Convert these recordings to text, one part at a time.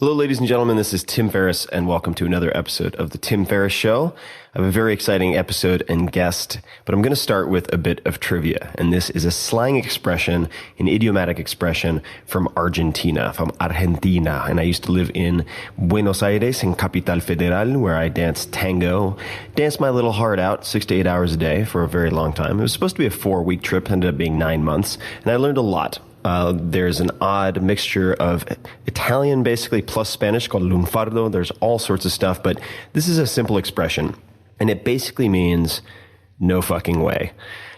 Hello, ladies and gentlemen. This is Tim Ferriss, and welcome to another episode of The Tim Ferriss Show. I have a very exciting episode and guest, but I'm going to start with a bit of trivia. And this is a slang expression, an idiomatic expression from Argentina. And I used to live in Buenos Aires, in Capital Federal, where I danced tango, danced my little heart out 6 to 8 hours a day for a very long time. It was supposed to be a 4-week trip, ended up being 9 months, and I learned a lot. There's an odd mixture of Italian, basically, plus Spanish called lunfardo. There's all sorts of stuff, but this is a simple expression, and it basically means no fucking way.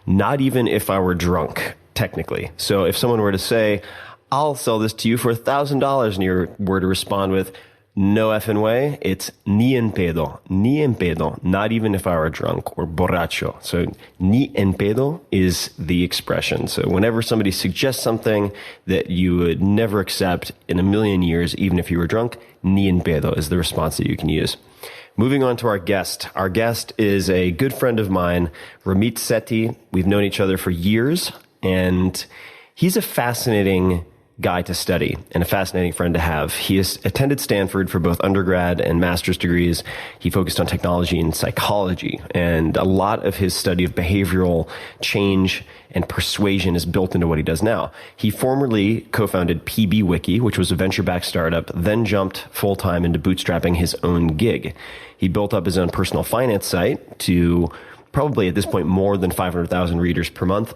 Not even if I were drunk, technically. So if someone were to say, I'll sell this to you for $1,000, and you were to respond with, no effing way, it's ni en pedo, not even if I were drunk or borracho. So ni en pedo is the expression. So whenever somebody suggests something that you would never accept in a million years, even if you were drunk, ni en pedo is the response that you can use. Moving on to our guest. Our guest is a good friend of mine, Ramit Sethi. We've known each other for years, and he's a fascinating guy to study and a fascinating friend to have. He has attended Stanford for both undergrad and master's degrees. He focused on technology and psychology, and a lot of his study of behavioral change and persuasion is built into what he does now. He formerly co-founded PBWiki, which was a venture-backed startup, then jumped full-time into bootstrapping his own gig. He built up his own personal finance site to probably at this point more than 500,000 readers per month,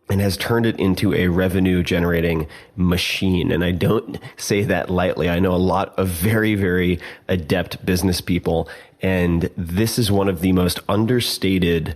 and has turned it into a revenue-generating machine. And I don't say that lightly. I know a lot of very, very adept business people, and this is one of the most understated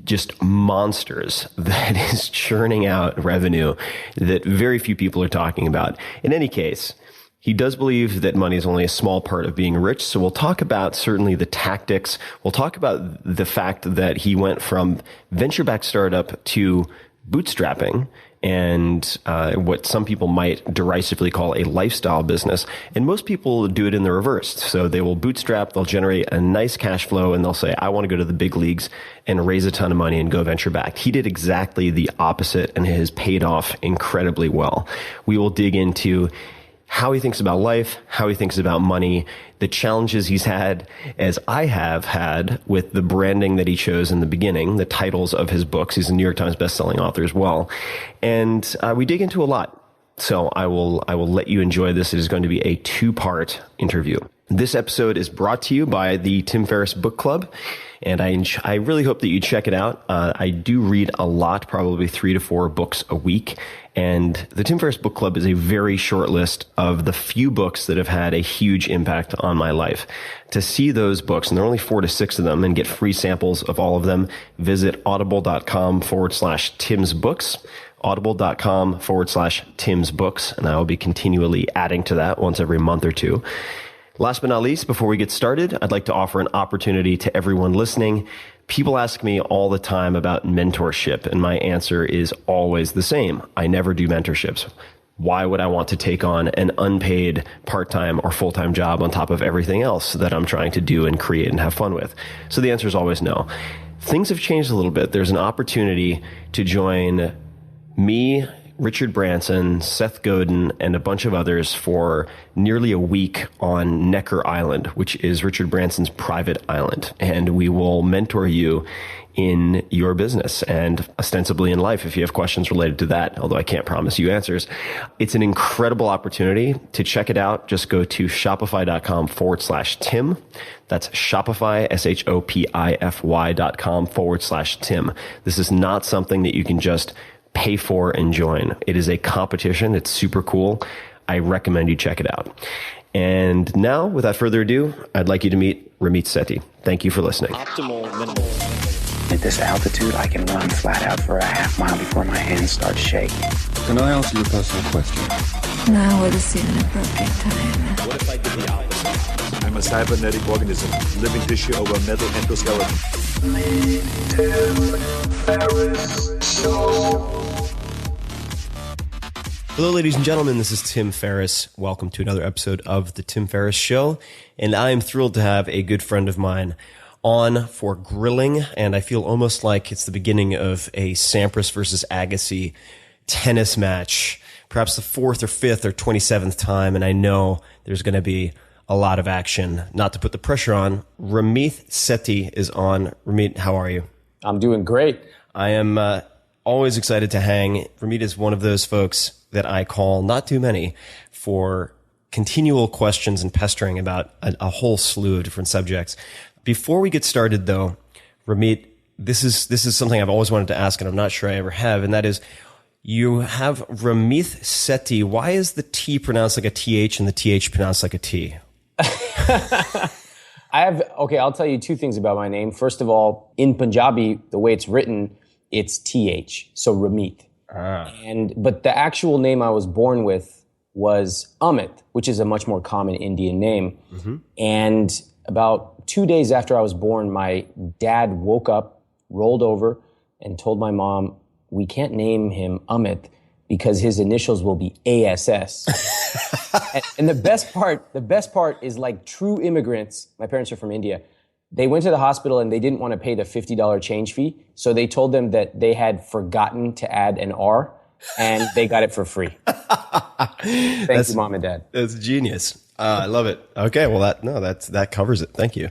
just monsters that is churning out revenue that very few people are talking about. In any case, he does believe that money is only a small part of being rich. So we'll talk about certainly the tactics. We'll talk about the fact that he went from venture-backed startup to bootstrapping and what some people might derisively call a lifestyle business. And most people do it in the reverse. So they will bootstrap, they'll generate a nice cash flow, and they'll say, I want to go to the big leagues and raise a ton of money and go venture back. He did exactly the opposite, and it has paid off incredibly well. We will dig into how he thinks about life, how he thinks about money, the challenges he's had, as I have had with the branding that he chose in the beginning, the titles of his books. He's a New York Times bestselling author as well. And we dig into a lot. So I will let you enjoy this. It is going to be a 2-part interview. This episode is brought to you by the Tim Ferriss Book Club, and I really hope that you check it out. I do read a lot, probably 3 to 4 books a week, and the Tim Ferriss Book Club is a very short list of the few books that have had a huge impact on my life. To see those books, and there are only 4 to 6 of them, and get free samples of all of them, visit audible.com/timsbooks. audible.com/timsbooks, and I will be continually adding to that once every month or two. Last but not least, before we get started, I'd like to offer an opportunity to everyone listening. People ask me all the time about mentorship, and my answer is always the same. I never do mentorships. Why would I want to take on an unpaid part-time or full-time job on top of everything else that I'm trying to do and create and have fun with? So the answer is always no. Things have changed a little bit. There's an opportunity to join me, Richard Branson, Seth Godin, and a bunch of others for nearly a week on Necker Island, which is Richard Branson's private island. And we will mentor you in your business and ostensibly in life if you have questions related to that, although I can't promise you answers. It's an incredible opportunity. To check it out, just go to shopify.com/Tim. That's Shopify, SHOPIFY.com/Tim. This is not something that you can just pay for and join. It is a competition. It's super cool. I recommend you check it out. And now, without further ado, I'd like you to meet Ramit Sethi. Thank you for listening. Optimal minimal. At this altitude, I can run flat out for a half mile before my hands start shaking. Can I ask you a personal question? Now would seem an appropriate time. What if I did the opposite? I'm a cybernetic organism, living tissue over a metal endoskeleton. Hello, ladies and gentlemen. This is Tim Ferriss. Welcome to another episode of The Tim Ferriss Show. And I am thrilled to have a good friend of mine on for grilling. And I feel almost like it's the beginning of a Sampras versus Agassi tennis match perhaps the 4th or 5th or 27th time, and I know there's going to be a lot of action. Not to put the pressure on, Ramit Sethi is on. Ramit, how are you? I'm doing great. I am always excited to hang. Ramit is one of those folks that I call, not too many, for continual questions and pestering about a whole slew of different subjects. Before we get started, though, Ramit, this is something I've always wanted to ask, and I'm not sure I ever have, and that is, you have Ramit Sethi. Why is the T pronounced like a TH and the TH pronounced like a T? I'll tell you two things about my name. First of all, in Punjabi, the way it's written, it's TH, so Ramit. But the actual name I was born with was Amit, which is a much more common Indian name. Mm-hmm. And about 2 days after I was born, my dad woke up, rolled over, and told my mom, we can't name him Amit because his initials will be ASS. and the best part is, like true immigrants, my parents are from India, they went to the hospital and they didn't want to pay the $50 change fee. So they told them that they had forgotten to add an R, and they got it for free. Thank you, Mom and Dad. That's genius. I love it. Okay. Well, that covers it. Thank you.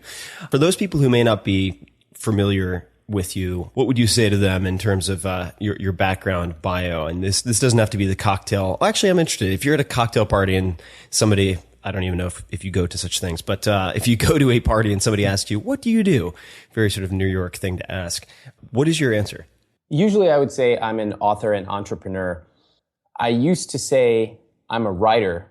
For those people who may not be familiar with you, what would you say to them in terms of your background bio? And this doesn't have to be the cocktail. Actually, I'm interested. If you're at a cocktail party and somebody, I don't even know if you go to such things, but if you go to a party and somebody asks you, what do you do? Very sort of New York thing to ask. What is your answer? Usually I would say I'm an author and entrepreneur. I used to say I'm a writer,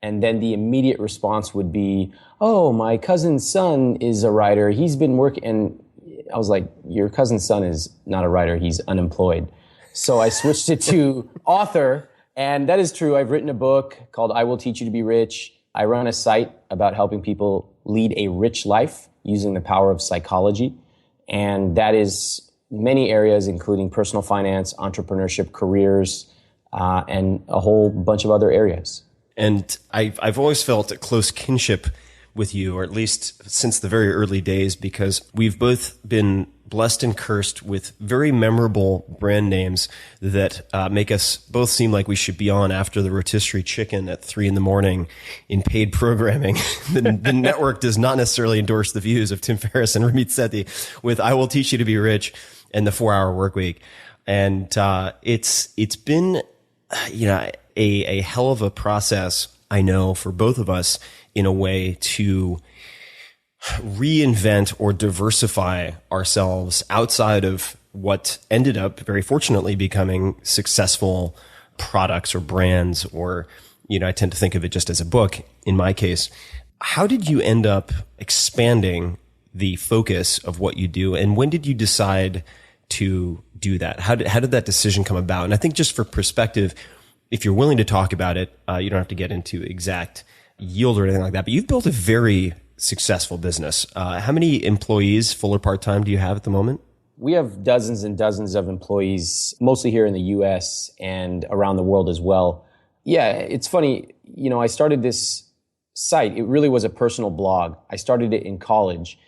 and then the immediate response would be, oh, my cousin's son is a writer. He's been working, and I was like, your cousin's son is not a writer. He's unemployed. So I switched it to author, and that is true. I've written a book called I Will Teach You to Be Rich. I run a site about helping people lead a rich life using the power of psychology, and that is many areas, including personal finance, entrepreneurship, careers, and a whole bunch of other areas. And I've always felt a close kinship with you, or at least since the very early days, because we've both been blessed and cursed with very memorable brand names that make us both seem like we should be on after the rotisserie chicken at 3 a.m. in paid programming. The network does not necessarily endorse the views of Tim Ferriss and Ramit Sethi with I Will Teach You to Be Rich and the 4-Hour Workweek. And it's been a hell of a process, I know, for both of us in a way to reinvent or diversify ourselves outside of what ended up very fortunately becoming successful products or brands, or, I tend to think of it just as a book in my case. How did you end up expanding the focus of what you do, and when did you decide to do that? How did that decision come about? And I think, just for perspective, if you're willing to talk about it, you don't have to get into exact yield or anything like that, but you've built a very successful business. How many employees, full or part-time, do you have at the moment? We have dozens and dozens of employees, mostly here in the US and around the world as well. Yeah, it's funny. I started this site. It really was a personal blog. I started it in college.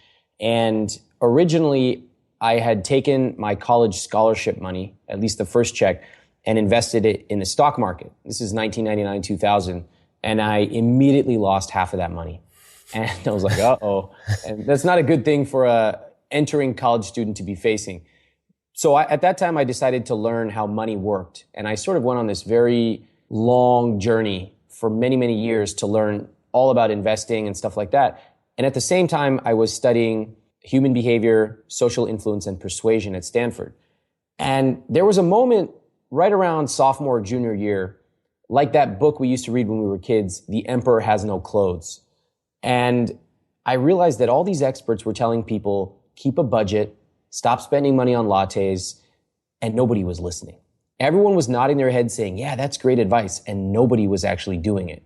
And originally, I had taken my college scholarship money, at least the first check, and invested it in the stock market. This is 1999, 2000. And I immediately lost half of that money. And I was like, uh-oh. And that's not a good thing for a entering college student to be facing. So at that time, I decided to learn how money worked. And I sort of went on this very long journey for many, many years to learn all about investing and stuff like that. And at the same time, I was studying human behavior, social influence, and persuasion at Stanford. And there was a moment right around sophomore or junior year, like that book we used to read when we were kids, The Emperor Has No Clothes. And I realized that all these experts were telling people, keep a budget, stop spending money on lattes, and nobody was listening. Everyone was nodding their head saying, yeah, that's great advice, and nobody was actually doing it.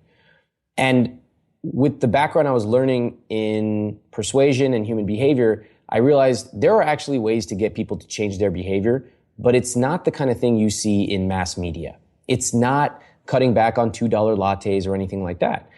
And with the background I was learning in persuasion and human behavior, I realized there are actually ways to get people to change their behavior, but it's not the kind of thing you see in mass media. It's not cutting back on $2 lattes or anything like that.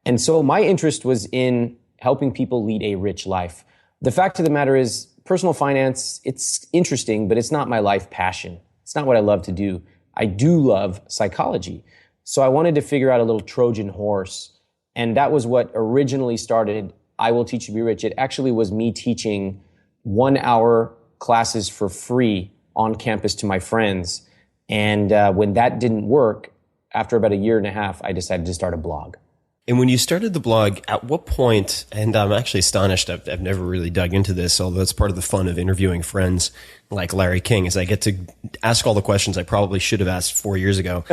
And so my interest was in helping people lead a rich life. The fact of the matter is, personal finance, it's interesting, but it's not my life passion. It's not what I love to do. I do love psychology. So I wanted to figure out a little Trojan horse. And that was what originally started I Will Teach You to Be Rich. It actually was me teaching 1 hour classes for free on campus to my friends. And when that didn't work, after about a year and a half, I decided to start a blog. And when you started the blog, at what point, and I'm actually astonished, I've never really dug into this, although it's part of the fun of interviewing friends like Larry King, is I get to ask all the questions I probably should have asked 4 years ago.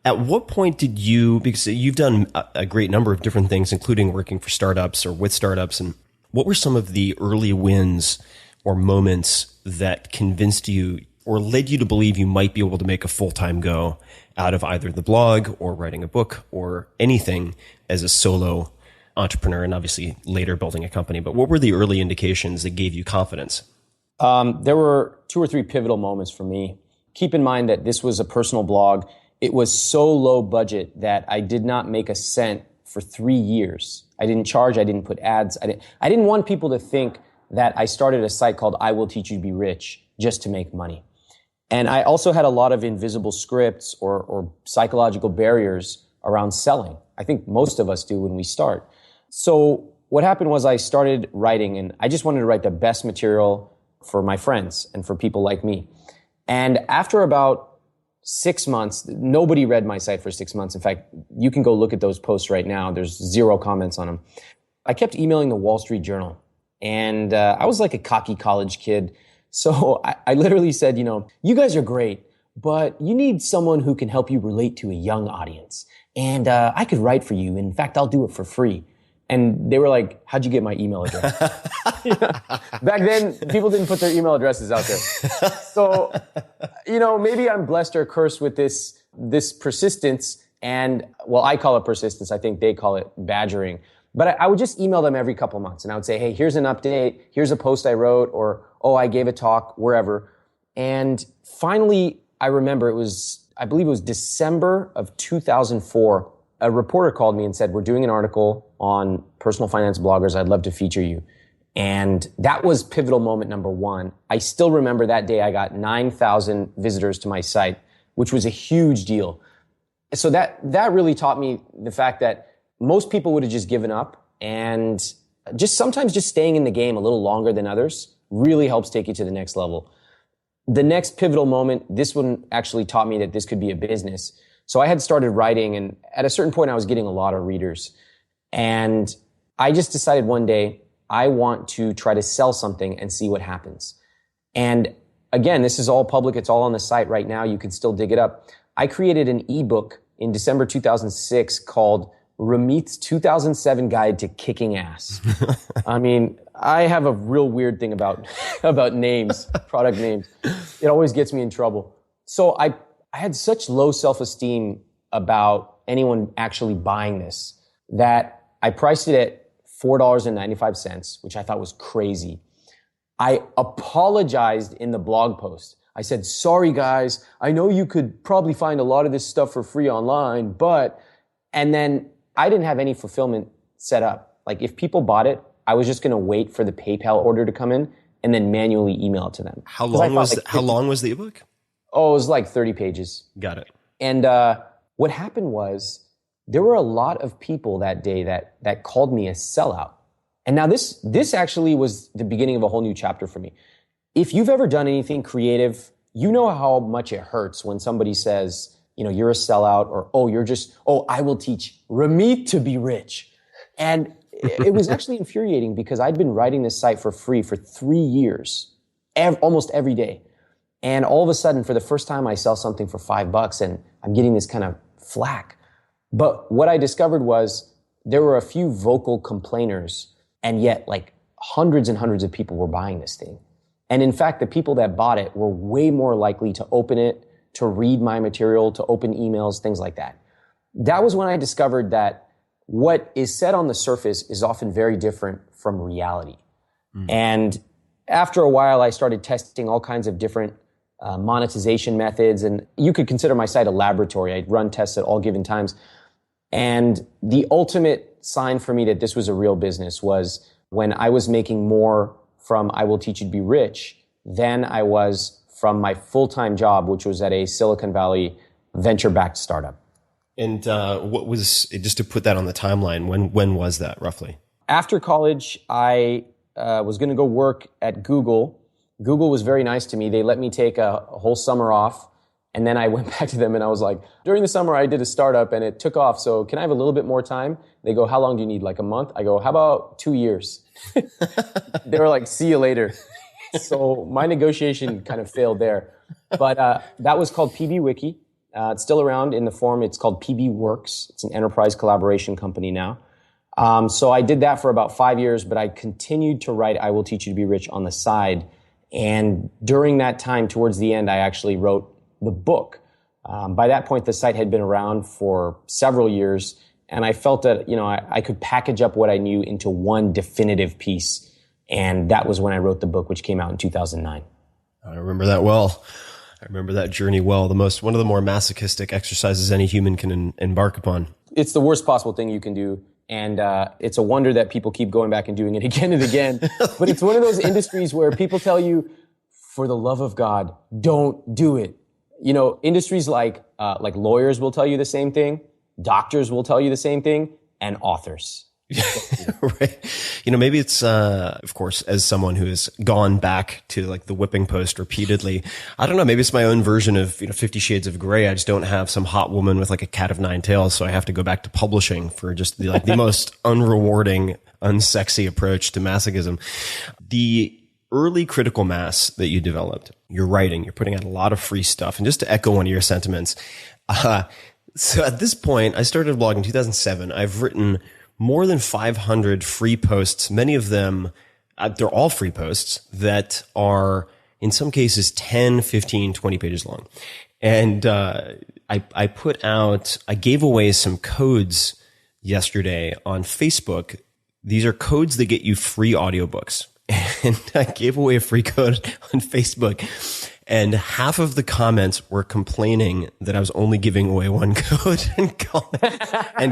At what point did you, because you've done a great number of different things, including working for startups or with startups, and what were some of the early wins or moments that convinced you or led you to believe you might be able to make a full-time go out of either the blog or writing a book or anything as a solo entrepreneur, and obviously later building a company? But what were the early indications that gave you confidence? There were 2 or 3 pivotal moments for me. Keep in mind that this was a personal blog. It was so low budget that I did not make a cent for 3 years. I didn't charge. I didn't put ads. I didn't want people to think that I started a site called I Will Teach You to Be Rich just to make money. And I also had a lot of invisible scripts or psychological barriers around selling. I think most of us do when we start. So what happened was I started writing, and I just wanted to write the best material for my friends and for people like me. And after about 6 months, nobody read my site for 6 months. In fact, you can go look at those posts right now. There's 0 comments on them. I kept emailing the Wall Street Journal, and I was like a cocky college kid. So I literally said, you guys are great, but you need someone who can help you relate to a young audience. And I could write for you. In fact, I'll do it for free. And they were like, how'd you get my email address? Back then, people didn't put their email addresses out there. So, maybe I'm blessed or cursed with this persistence. And, well, I call it persistence. I think they call it badgering. But I would just email them every couple months, and I would say, hey, here's an update. Here's a post I wrote, or, oh, I gave a talk, wherever. And finally, I remember I believe it was December of 2004. A reporter called me and said, we're doing an article on personal finance bloggers. I'd love to feature you. And that was pivotal moment number 1. I still remember that day I got 9,000 visitors to my site, which was a huge deal. So that really taught me the fact that most people would have just given up, and sometimes just staying in the game a little longer than others really helps take you to the next level. The next pivotal moment, this one actually taught me that this could be a business. So I had started writing, and at a certain point I was getting a lot of readers. And I just decided one day, I want to try to sell something and see what happens. And again, this is all public. It's all on the site right now. You can still dig it up. I created an ebook in December 2006 called Ramit's 2007 Guide to Kicking Ass. I mean, I have a real weird thing about names, product names. It always gets me in trouble. So I had such low self-esteem about anyone actually buying this that I priced it at $4.95, which I thought was crazy. I apologized in the blog post. I said, sorry guys, I know you could probably find a lot of this stuff for free online, and then I didn't have any fulfillment set up. Like if people bought it, I was just going to wait for the PayPal order to come in and then manually email it to them. How long was the ebook? Oh, it was like 30 pages. Got it. And what happened was there were a lot of people that day that called me a sellout. And now this actually was the beginning of a whole new chapter for me. If you've ever done anything creative, you know how much it hurts when somebody says, you're a sellout, or, I will teach Ramit to be rich. And it was actually infuriating because I'd been writing this site for free for 3 years, almost every day. And all of a sudden, for the first time, I sell something for $5 and I'm getting this kind of flack. But what I discovered was there were a few vocal complainers, and yet like hundreds and hundreds of people were buying this thing. And in fact, the people that bought it were way more likely to open it, to read my material, to open emails, things like that. That was when I discovered that what is said on the surface is often very different from reality. And after a while, I started testing all kinds of different monetization methods, and you could consider my site a laboratory. I'd run tests at all given times. And the ultimate sign for me that this was a real business was when I was making more from I Will Teach You to Be Rich than I was from my full-time job, which was at a Silicon Valley venture-backed startup. And what was, just to put that on the timeline, when was that roughly? After college, I was going to go work at Google. Google was very nice to me. They let me take a whole summer off. And then I went back to them and I was like, during the summer, I did a startup and it took off. So can I have a little bit more time? They go, how long do you need? Like a month? I go, how about 2 years? They were like, see you later. So my negotiation kind of failed there. But that was called PB Wiki. It's still around in the form. It's called PB Works. It's an enterprise collaboration company now. So I did that for about 5 years, but I continued to write I Will Teach You to Be Rich on the side. And during that time, towards the end, I actually wrote the book. By that point, the site had been around for several years, and I felt that, I could package up what I knew into one definitive piece. And that was when I wrote the book, which came out in 2009. I remember that well. I remember that journey well. One of the more masochistic exercises any human can embark upon. It's the worst possible thing you can do. And it's a wonder that people keep going back and doing it again and again. But it's one of those industries where people tell you, for the love of God, don't do it. Industries like lawyers will tell you the same thing, doctors will tell you the same thing, and authors. Right. Maybe it's, of course, as someone who has gone back to like the whipping post repeatedly, I don't know, maybe it's my own version of, 50 Shades of Grey. I just don't have some hot woman with like a cat of nine tails. So I have to go back to publishing for just the most unrewarding, unsexy approach to masochism. The early critical mass that you developed, you're writing, you're putting out a lot of free stuff. And just to echo one of your sentiments, so at this point, I started blogging in 2007. I've written more than 500 free posts. Many of them, they're all free posts that are in some cases 10, 15, 20 pages long. And I gave away some codes yesterday on Facebook. These are codes that get you free audiobooks. And I gave away a free code on Facebook, and half of the comments were complaining that I was only giving away one code and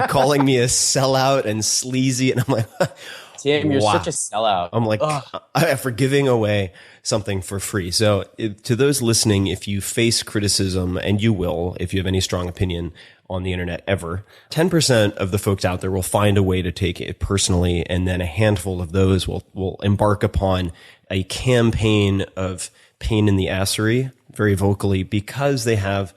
calling me a sellout and sleazy. And I'm like, Tim, you're wow. such a sellout. I'm like, for giving away something for free. So to those listening, if you face criticism, and you will, if you have any strong opinion on the internet ever, 10% of the folks out there will find a way to take it personally. And then a handful of those will embark upon a campaign of pain in the assery very vocally, because they have,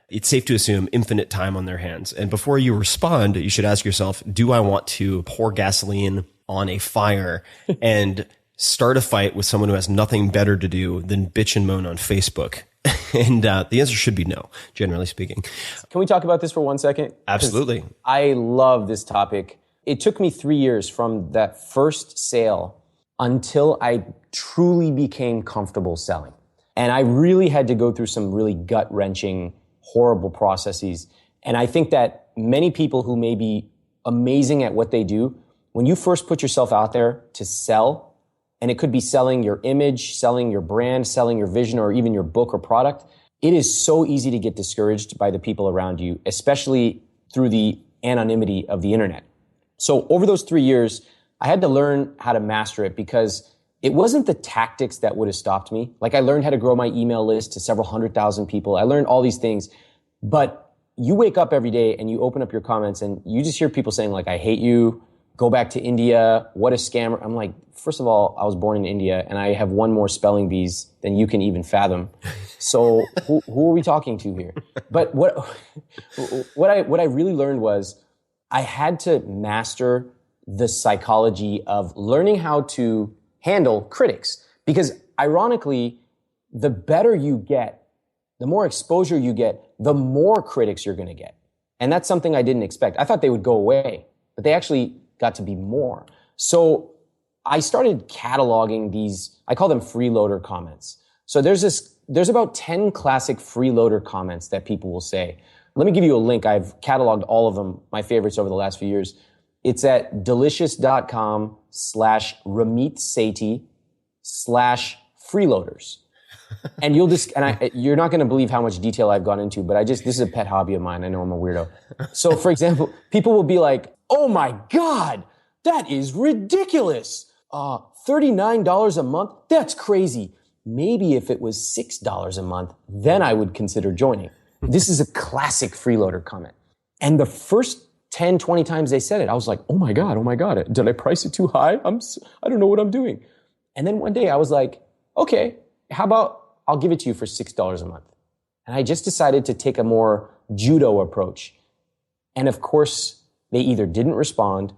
it's safe to assume, infinite time on their hands. And before you respond, you should ask yourself, do I want to pour gasoline on a fire and start a fight with someone who has nothing better to do than bitch and moan on Facebook? And the answer should be no, generally speaking. Can we talk about this for 1 second? Absolutely. I love this topic. It took me 3 years from that first sale until I truly became comfortable selling. And I really had to go through some really gut-wrenching, horrible processes. And I think that many people who may be amazing at what they do, when you first put yourself out there to sell, and it could be selling your image, selling your brand, selling your vision, or even your book or product, it is so easy to get discouraged by the people around you, especially through the anonymity of the internet. So over those 3 years, I had to learn how to master it, because it wasn't the tactics that would have stopped me. Like, I learned how to grow my email list to several 100,000 people. I learned all these things. But you wake up every day and you open up your comments and you just hear people saying, like, I hate you, go back to India, what a scammer. I'm like, first of all, I was born in India and I have one more spelling bees than you can even fathom. So who are we talking to here? But what I really learned was I had to master the psychology of learning how to handle critics. Because ironically, the better you get, the more exposure you get, the more critics you're going to get. And that's something I didn't expect. I thought they would go away, but they actually got to be more. So I started cataloging these, I call them freeloader comments. So there's about 10 classic freeloader comments that people will say. Let me give you a link. I've cataloged all of them, my favorites over the last few years. It's at delicious.com/Ramit Sethi/freeloaders. And you're not going to believe how much detail I've gone into, but this is a pet hobby of mine. I know I'm a weirdo. So for example, people will be like, oh my God, that is ridiculous. $39 a month? That's crazy. maybe if it was $6 a month, then I would consider joining. This is a classic freeloader comment. And the first 10, 20 times they said it, I was like, oh my God, did I price it too high? I don't know what I'm doing. And then one day I was like, okay, how about I'll give it to you for $6 a month. And I just decided to take a more judo approach. And of course, they either didn't respond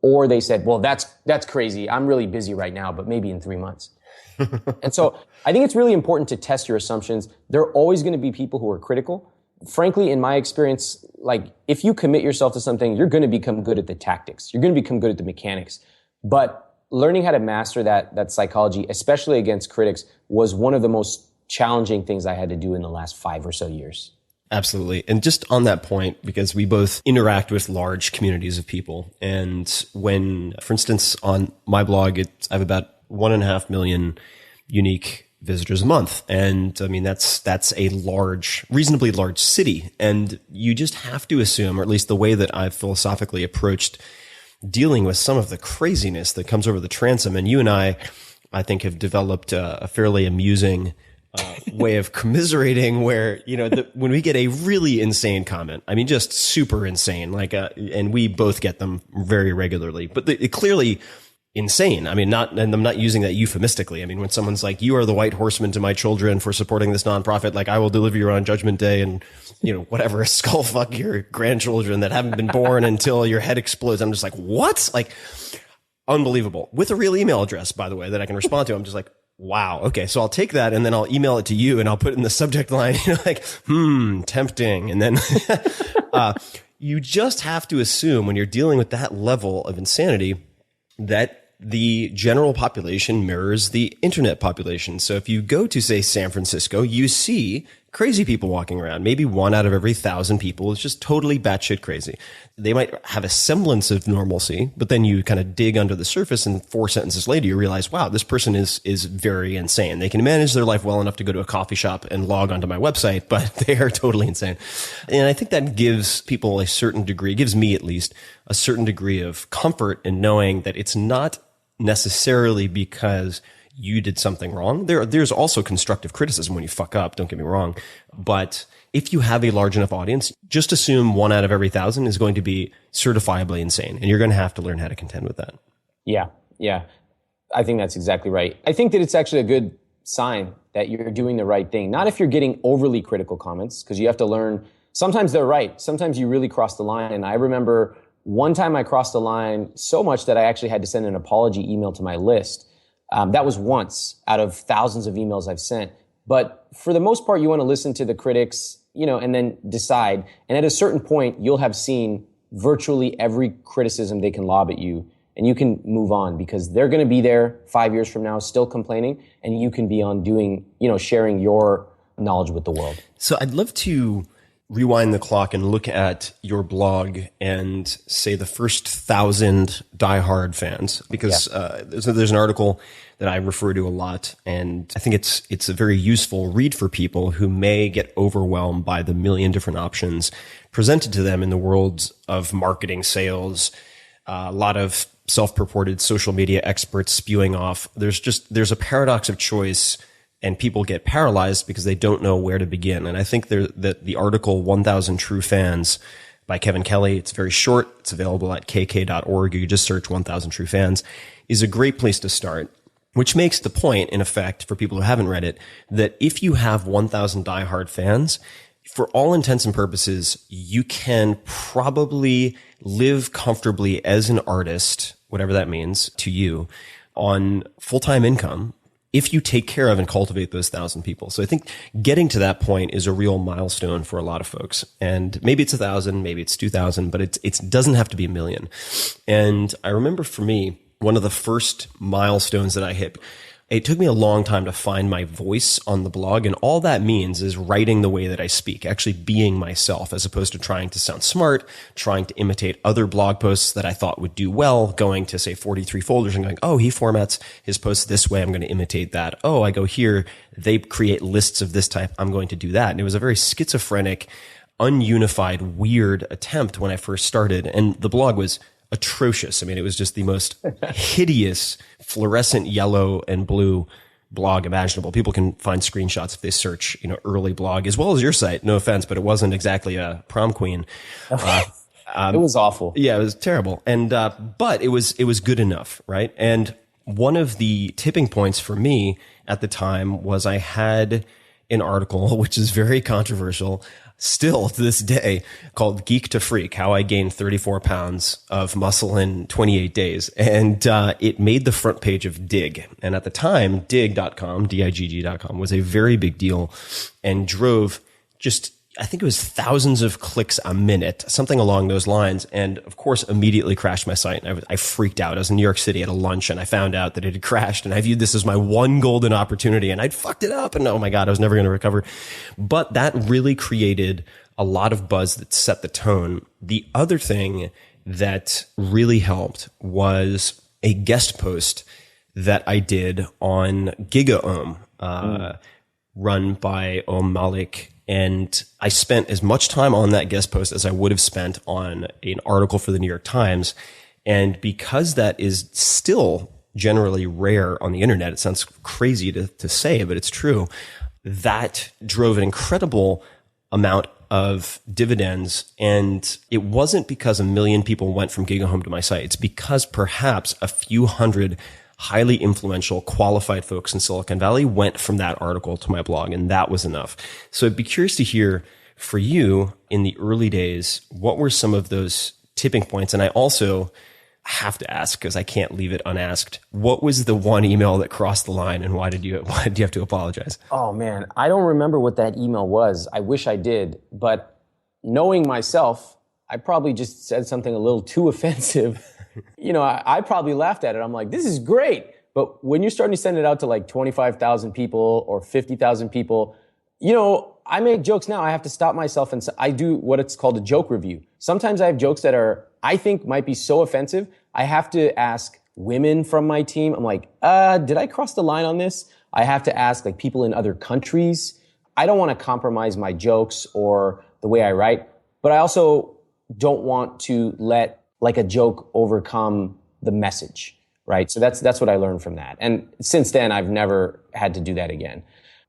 or they said, well, that's crazy. I'm really busy right now, but maybe in 3 months. And so I think it's really important to test your assumptions. There are always going to be people who are critical. Frankly, in my experience, like if you commit yourself to something, you're going to become good at the tactics. You're going to become good at the mechanics. But learning how to master that psychology, especially against critics, was one of the most challenging things I had to do in the last 5 or so years. Absolutely. And just on that point, because we both interact with large communities of people. And when, for instance, on my blog, I have about 1.5 million unique visitors a month. And I mean, that's a reasonably large city. And you just have to assume, or at least the way that I've philosophically approached dealing with some of the craziness that comes over the transom. And you and I think have developed a fairly amusing way of commiserating where, when we get a really insane comment, I mean, just super insane, and we both get them very regularly, but it clearly insane. I mean, and I'm not using that euphemistically. I mean, when someone's like, you are the white horseman to my children for supporting this nonprofit, like I will deliver you on Judgment Day and, whatever, skull fuck your grandchildren that haven't been born until your head explodes. I'm just like, what? Like, unbelievable. With a real email address, by the way, that I can respond to. I'm just like, wow. Okay. So I'll take that and then I'll email it to you and I'll put it in the subject line, tempting. And then, you just have to assume when you're dealing with that level of insanity that the general population mirrors the internet population. So if you go to, say, San Francisco, you see crazy people walking around. Maybe 1 out of every 1,000 people is just totally batshit crazy. They might have a semblance of normalcy, but then you kind of dig under the surface and 4 sentences later, you realize, wow, this person is very insane. They can manage their life well enough to go to a coffee shop and log onto my website, but they are totally insane. And I think that gives people a certain degree, gives me at least, a certain degree of comfort in knowing that it's not necessarily because you did something wrong. There's also constructive criticism when you fuck up, don't get me wrong. But if you have a large enough audience, just assume 1 out of every 1,000 is going to be certifiably insane. And you're going to have to learn how to contend with that. Yeah. I think that's exactly right. I think that it's actually a good sign that you're doing the right thing. Not if you're getting overly critical comments, because you have to learn. Sometimes they're right. Sometimes you really cross the line. And I remember one time I crossed the line so much that I actually had to send an apology email to my list. That was once out of thousands of emails I've sent. But for the most part, you want to listen to the critics, and then decide. And at a certain point, you'll have seen virtually every criticism they can lob at you. And you can move on because they're going to be there 5 years from now still complaining. And you can be on doing, sharing your knowledge with the world. So I'd love to rewind the clock and look at your blog and say the first 1,000 diehard fans, because there's an article that I refer to a lot, and I think it's a very useful read for people who may get overwhelmed by the million different options presented to them in the world of marketing, sales, a lot of self-purported social media experts spewing off. There's a paradox of choice. And people get paralyzed because they don't know where to begin. And I think that the article 1,000 True Fans by Kevin Kelly, it's very short. It's available at kk.org. You just search 1,000 True Fans, is a great place to start, which makes the point, in effect, for people who haven't read it, that if you have 1,000 diehard fans, for all intents and purposes, you can probably live comfortably as an artist, whatever that means to you, on full-time income, if you take care of and cultivate those 1,000 people. So I think getting to that point is a real milestone for a lot of folks. And maybe it's 1,000, maybe it's 2,000, but it doesn't have to be 1 million. And I remember for me, one of the first milestones that I hit, it took me a long time to find my voice on the blog. And all that means is writing the way that I speak, actually being myself, as opposed to trying to sound smart, trying to imitate other blog posts that I thought would do well, going to, say, 43 folders and going, oh, he formats his posts this way, I'm going to imitate that. Oh, I go here, they create lists of this type, I'm going to do that. And it was a very schizophrenic, ununified, weird attempt when I first started. And the blog was atrocious. I mean, it was just the most hideous fluorescent yellow and blue blog imaginable. People can find screenshots if they search, early blog, as well as your site. No offense, but it wasn't exactly a prom queen. It was awful. Yeah, it was terrible. And, but it was good enough, right? And one of the tipping points for me at the time was I had an article, which is very controversial still to this day, called Geek to Freak, How I Gained 34 Pounds of Muscle in 28 Days. And it made the front page of Dig. And at the time, dig.com, digg.com, was a very big deal and drove just, I think it was thousands of clicks a minute, something along those lines. And of course, immediately crashed my site. And I freaked out. I was in New York City at a lunch and I found out that it had crashed, and I viewed this as my one golden opportunity, and I'd fucked it up. And oh my God, I was never going to recover. But that really created a lot of buzz that set the tone. The other thing that really helped was a guest post that I did on GigaOM, run by Om Malik. And I spent as much time on that guest post as I would have spent on an article for the New York Times. And because that is still generally rare on the internet, it sounds crazy to say, but it's true. That drove an incredible amount of dividends. And it wasn't because a million people went from GigaHome to my site. It's because perhaps a few hundred highly influential, qualified folks in Silicon Valley went from that article to my blog, and that was enough. So I'd be curious to hear for you in the early days, what were some of those tipping points? And I also have to ask, because I can't leave it unasked, what was the one email that crossed the line, and why did you have to apologize? Oh man, I don't remember what that email was. I wish I did, but knowing myself, I probably just said something a little too offensive. I probably laughed at it. I'm like, this is great. But when you're starting to send it out to like 25,000 people or 50,000 people, I make jokes now. I have to stop myself, and I do what it's called a joke review. Sometimes I have jokes that I think might be so offensive. I have to ask women from my team. I'm like, did I cross the line on this? I have to ask like people in other countries. I don't want to compromise my jokes or the way I write, but I also don't want to let like a joke overcome the message, right? So that's what I learned from that. And since then, I've never had to do that again.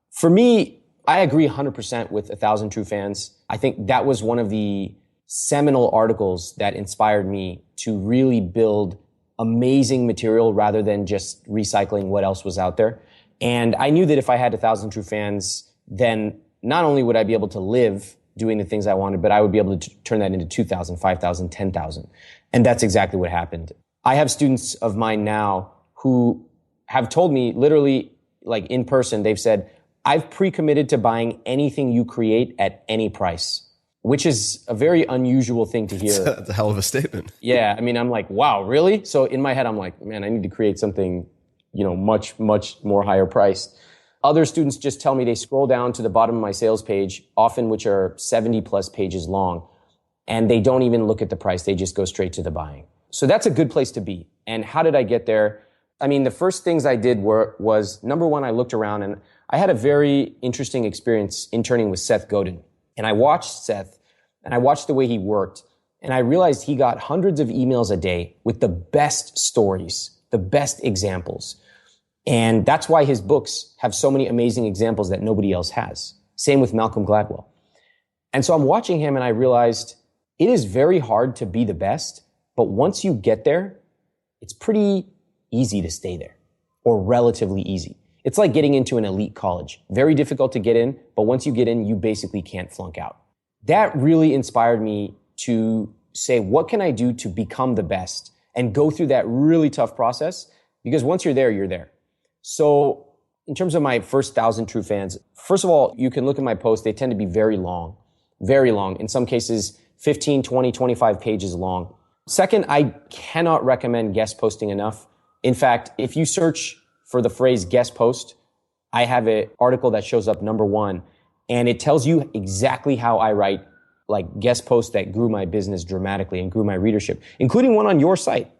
For me, I agree 100% with 1,000 True Fans. I think that was one of the seminal articles that inspired me to really build amazing material rather than just recycling what else was out there. And I knew that if I had 1,000 True Fans, then not only would I be able to live doing the things I wanted, but I would be able to turn that into 2,000, 5,000, 10,000. And that's exactly what happened. I have students of mine now who have told me literally, like in person, they've said, I've pre-committed to buying anything you create at any price, which is a very unusual thing to hear. That's a hell of a statement. Yeah. I mean, I'm like, wow, really? So in my head, I'm like, man, I need to create something, much, much more higher priced. Other students just tell me they scroll down to the bottom of my sales page, often which are 70 plus pages long, and they don't even look at the price. They just go straight to the buying. So that's a good place to be. And how did I get there? I mean, the first things I did was number one, I looked around and I had a very interesting experience interning with Seth Godin. And I watched Seth and I watched the way he worked. And I realized he got hundreds of emails a day with the best stories, the best examples. And that's why his books have so many amazing examples that nobody else has. Same with Malcolm Gladwell. And so I'm watching him and I realized it is very hard to be the best, but once you get there, it's pretty easy to stay there, or relatively easy. It's like getting into an elite college. Very difficult to get in, but once you get in, you basically can't flunk out. That really inspired me to say, what can I do to become the best and go through that really tough process? Because once you're there, you're there. So in terms of my first 1,000 True Fans, first of all, you can look at my posts. They tend to be very long. In some cases, 15, 20, 25 pages long. Second, I cannot recommend guest posting enough. In fact, if you search for the phrase guest post, I have an article that shows up number one, and it tells you exactly how I write like guest posts that grew my business dramatically and grew my readership, including one on your site.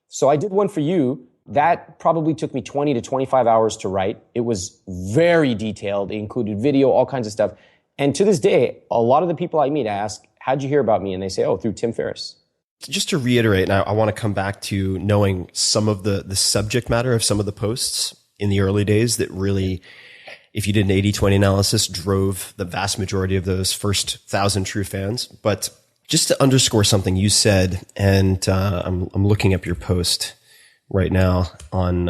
So I did one for you. That probably took me 20 to 25 hours to write. It was very detailed. It included video, all kinds of stuff. And to this day, a lot of the people I meet, I ask, how'd you hear about me? And they say, oh, through Tim Ferriss. Just to reiterate, and I want to come back to knowing some of the subject matter of some of the posts. in the early days that really, if you did an 80-20 analysis, drove the vast majority of those first 1,000 true fans. But just to underscore something you said, and I'm looking up your post right now on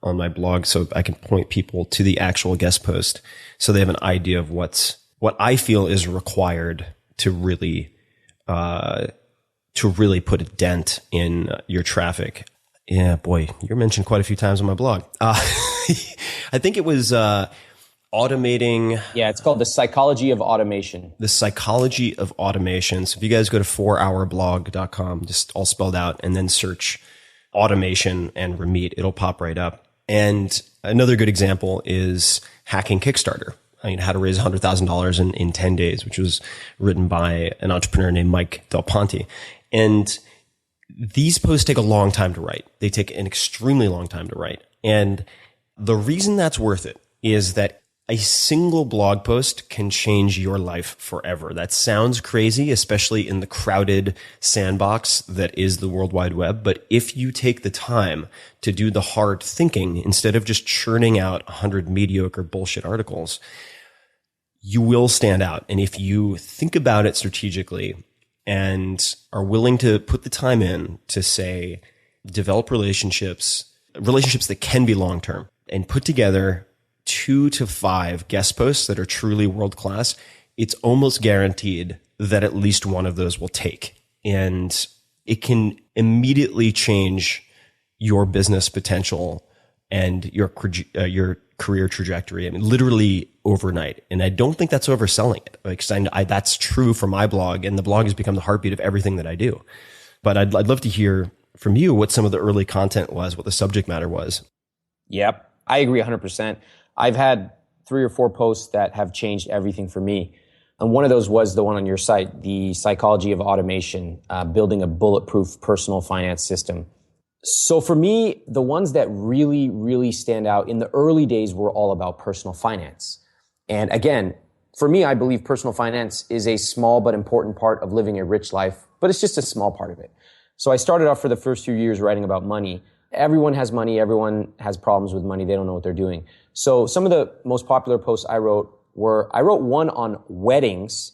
my blog so I can point people to the actual guest post so they have an idea of what I feel is required to really put a dent in your traffic. Yeah, boy, you're mentioned quite a few times on my blog. I think it was automating. Yeah, it's called The Psychology of Automation. The Psychology of Automation. So if you guys go to 4hourblog.com, just all spelled out, and then search automation and Ramit, it'll pop right up. And another good example is hacking Kickstarter. I mean, how to raise $100,000 in 10 days, which was written by an entrepreneur named Mike Del Ponte. And these posts take a long time to write. They take an extremely long time to write. And the reason that's worth it is that a single blog post can change your life forever. That sounds crazy, especially in the crowded sandbox that is the World Wide Web. But if you take the time to do the hard thinking instead of just churning out 100 mediocre bullshit articles, you will stand out. And if you think about it strategically and are willing to put the time in to say, develop relationships that can be long-term, and put together 2 to 5 guest posts that are truly world-class, it's almost guaranteed that at least one of those will take. And it can immediately change your business potential and your career trajectory. I mean, literally overnight. And I don't think that's overselling it. Like, that's true for my blog, and the blog has become the heartbeat of everything that I do. But I'd love to hear from you what some of the early content was, what the subject matter was. Yep, I agree 100%. I've had 3 or 4 posts that have changed everything for me. And one of those was the one on your site, The Psychology of Automation, building a bulletproof personal finance system. So for me, the ones that really, really stand out in the early days were all about personal finance. And again, for me, I believe personal finance is a small but important part of living a rich life, but it's just a small part of it. So I started off for the first few years writing about money. Everyone has money. Everyone has problems with money. They don't know what they're doing. So some of the most popular posts I wrote one on weddings,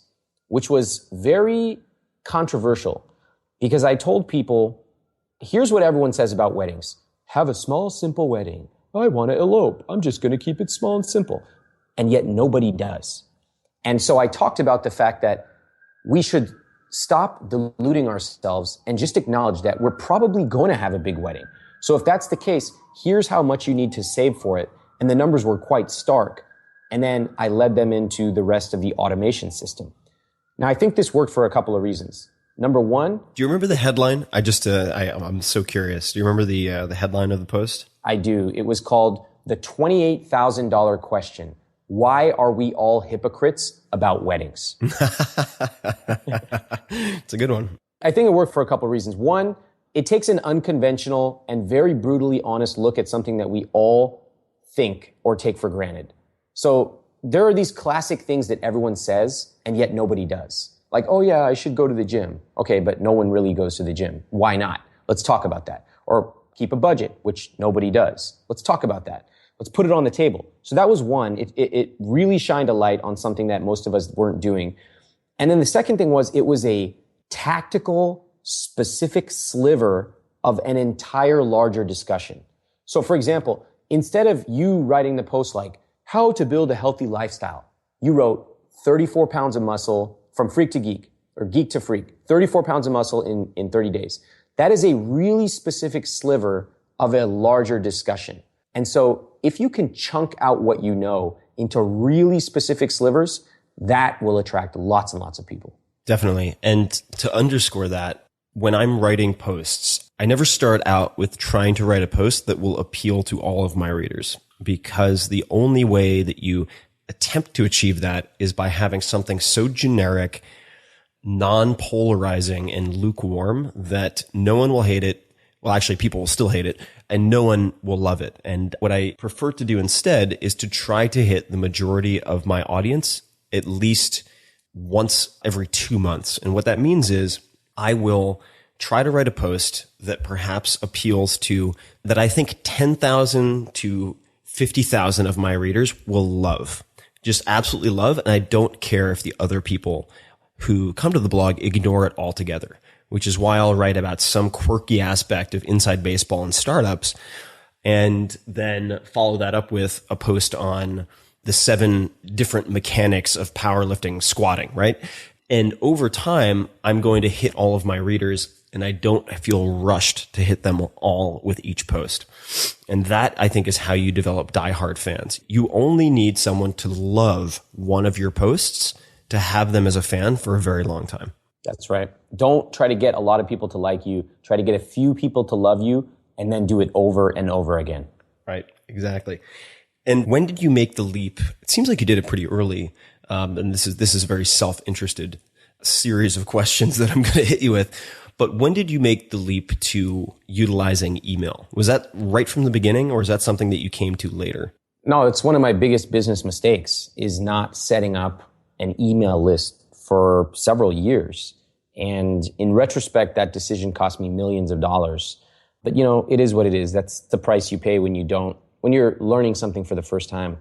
which was very controversial because I told people, here's what everyone says about weddings. Have a small, simple wedding. I want to elope. I'm just going to keep it small and simple. And yet nobody does. And so I talked about the fact that we should stop deluding ourselves and just acknowledge that we're probably going to have a big wedding. So if that's the case, here's how much you need to save for it. And the numbers were quite stark. And then I led them into the rest of the automation system. Now, I think this worked for a couple of reasons. Number one. Do you remember the headline? I'm so curious. Do you remember the headline of the post? I do. It was called The $28,000 Question. Why are we all hypocrites about weddings? It's a good one. I think it worked for a couple of reasons. One, it takes an unconventional and very brutally honest look at something that we all think or take for granted. So there are these classic things that everyone says, and yet nobody does. Like, oh yeah, I should go to the gym. Okay, but no one really goes to the gym. Why not? Let's talk about that. Or keep a budget, which nobody does. Let's talk about that. Let's put it on the table. So that was one. It really shined a light on something that most of us weren't doing. And then the second thing was it was a tactical, specific sliver of an entire larger discussion. So for example, instead of you writing the post like, how to build a healthy lifestyle, you wrote 34 pounds of muscle from freak to geek, or geek to freak, 34 pounds of muscle in 30 days. That is a really specific sliver of a larger discussion. And so if you can chunk out what you know into really specific slivers, that will attract lots and lots of people. Definitely. And to underscore that, when I'm writing posts, I never start out with trying to write a post that will appeal to all of my readers, because the only way that you attempt to achieve that is by having something so generic, non-polarizing, and lukewarm that no one will hate it. Well, actually, people will still hate it, and no one will love it. And what I prefer to do instead is to try to hit the majority of my audience at least once every 2 months. And what that means is I will try to write a post that perhaps appeals to, that I think 10,000 to 50,000 of my readers will love, just absolutely love. And I don't care if the other people who come to the blog ignore it altogether, which is why I'll write about some quirky aspect of inside baseball and startups and then follow that up with a post on the 7 different mechanics of powerlifting squatting, right? And over time, I'm going to hit all of my readers, and I don't feel rushed to hit them all with each post. And that, I think, is how you develop diehard fans. You only need someone to love one of your posts to have them as a fan for a very long time. That's right. Don't try to get a lot of people to like you. Try to get a few people to love you, and then do it over and over again. Right, exactly. And when did you make the leap? It seems like you did it pretty early. And this is a very self-interested series of questions that I'm going to hit you with. But when did you make the leap to utilizing email? Was that right from the beginning, or is that something that you came to later? No, it's one of my biggest business mistakes is not setting up an email list for several years. And in retrospect, that decision cost me millions of dollars. But it is what it is. That's the price you pay when you're learning something for the first time.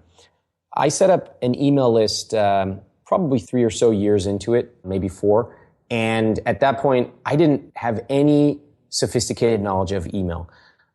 I set up an email list probably 3 or so years into it, maybe 4. And at that point, I didn't have any sophisticated knowledge of email.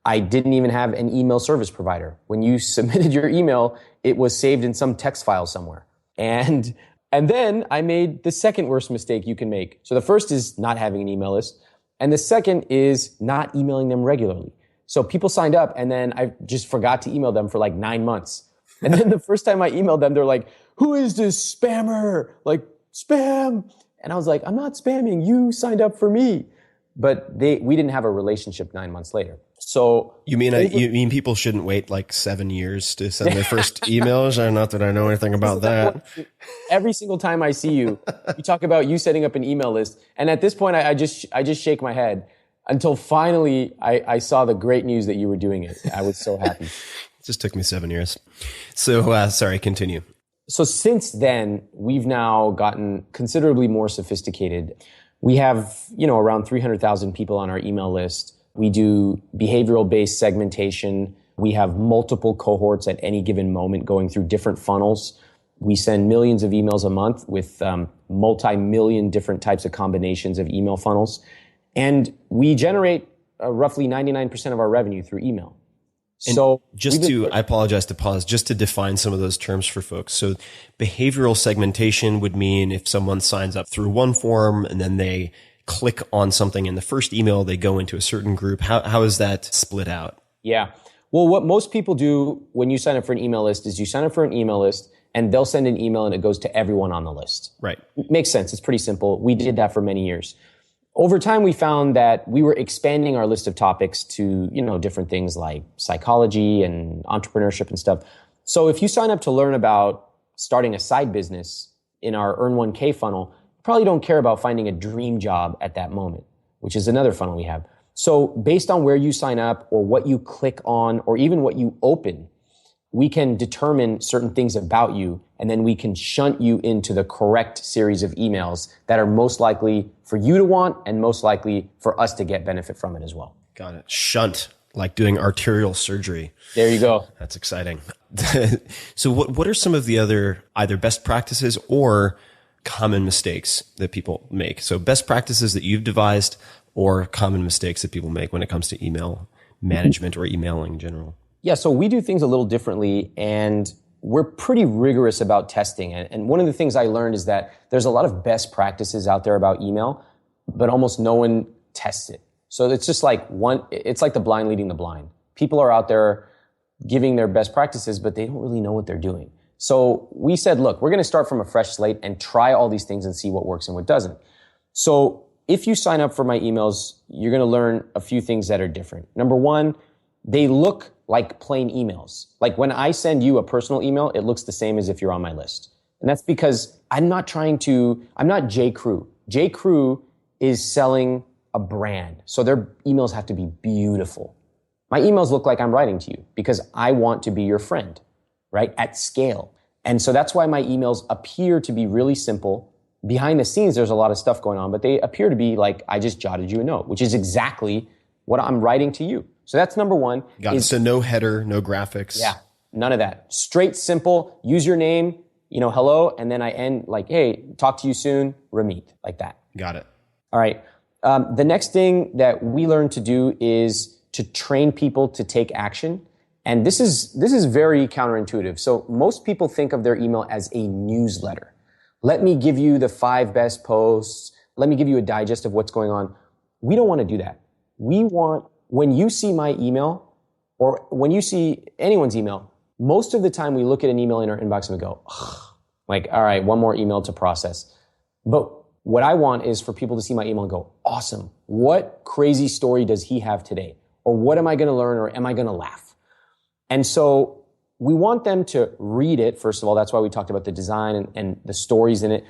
I didn't even have an email service provider. When you submitted your email, it was saved in some text file somewhere. And then I made the second worst mistake you can make. So the first is not having an email list. And the second is not emailing them regularly. So people signed up and then I just forgot to email them for like 9 months. And then the first time I emailed them, they're like, who is this spammer? Like, spam. And I was like, I'm not spamming. You signed up for me. But we didn't have a relationship 9 months later. So you mean people shouldn't wait like 7 years to send their first emails? Or not that I know anything about that. Every single time I see you, you talk about you setting up an email list. And at this point, I just shake my head until finally I saw the great news that you were doing it. I was so happy. It just took me 7 years. So, sorry, continue. So since then, we've now gotten considerably more sophisticated. We have, around 300,000 people on our email list. We do behavioral-based segmentation. We have multiple cohorts at any given moment going through different funnels. We send millions of emails a month with multi-million different types of combinations of email funnels. And we generate roughly 99% of our revenue through email. So I apologize to pause, just to define some of those terms for folks. So behavioral segmentation would mean if someone signs up through one form and then they click on something in the first email, they go into a certain group. How is that split out? Yeah. Well, what most people do when you sign up for an email list is you sign up for an email list and they'll send an email and it goes to everyone on the list. Right. It makes sense. It's pretty simple. We did that for many years. Over time, we found that we were expanding our list of topics to, different things like psychology and entrepreneurship and stuff. So if you sign up to learn about starting a side business in our Earn 1K funnel, you probably don't care about finding a dream job at that moment, which is another funnel we have. So based on where you sign up or what you click on or even what you open, we can determine certain things about you, and then we can shunt you into the correct series of emails that are most likely for you to want and most likely for us to get benefit from it as well. Got it. Shunt, like doing arterial surgery. There you go. That's exciting. So what are some of the other either best practices or common mistakes that people make? So best practices that you've devised or common mistakes that people make when it comes to email management or emailing in general? Yeah, so we do things a little differently, and we're pretty rigorous about testing. And one of the things I learned is that there's a lot of best practices out there about email, but almost no one tests it. So it's just like it's like the blind leading the blind. People are out there giving their best practices, but they don't really know what they're doing. So we said, look, we're going to start from a fresh slate and try all these things and see what works and what doesn't. So if you sign up for my emails, you're going to learn a few things that are different. Number one, they look like plain emails. Like when I send you a personal email, it looks the same as if you're on my list. And that's because I'm not J. Crew. J. Crew is selling a brand. So their emails have to be beautiful. My emails look like I'm writing to you because I want to be your friend, right? At scale. And so that's why my emails appear to be really simple. Behind the scenes, there's a lot of stuff going on, but they appear to be like, I just jotted you a note, which is exactly what I'm writing to you. So that's number one. Got it. So no header, no graphics. Yeah. None of that. Straight, simple, use your name, hello, and then I end like, hey, talk to you soon, Ramit, like that. Got it. All right. The next thing that we learn to do is to train people to take action. And this is very counterintuitive. So most people think of their email as a newsletter. Let me give you the 5 best posts. Let me give you a digest of what's going on. We don't want to do that. We want, when you see my email or when you see anyone's email, most of the time we look at an email in our inbox and we go, ugh, like, all right, one more email to process. But what I want is for people to see my email and go, awesome. What crazy story does he have today? Or what am I going to learn? Or am I going to laugh? And so we want them to read it. First of all, that's why we talked about the design and the stories in it.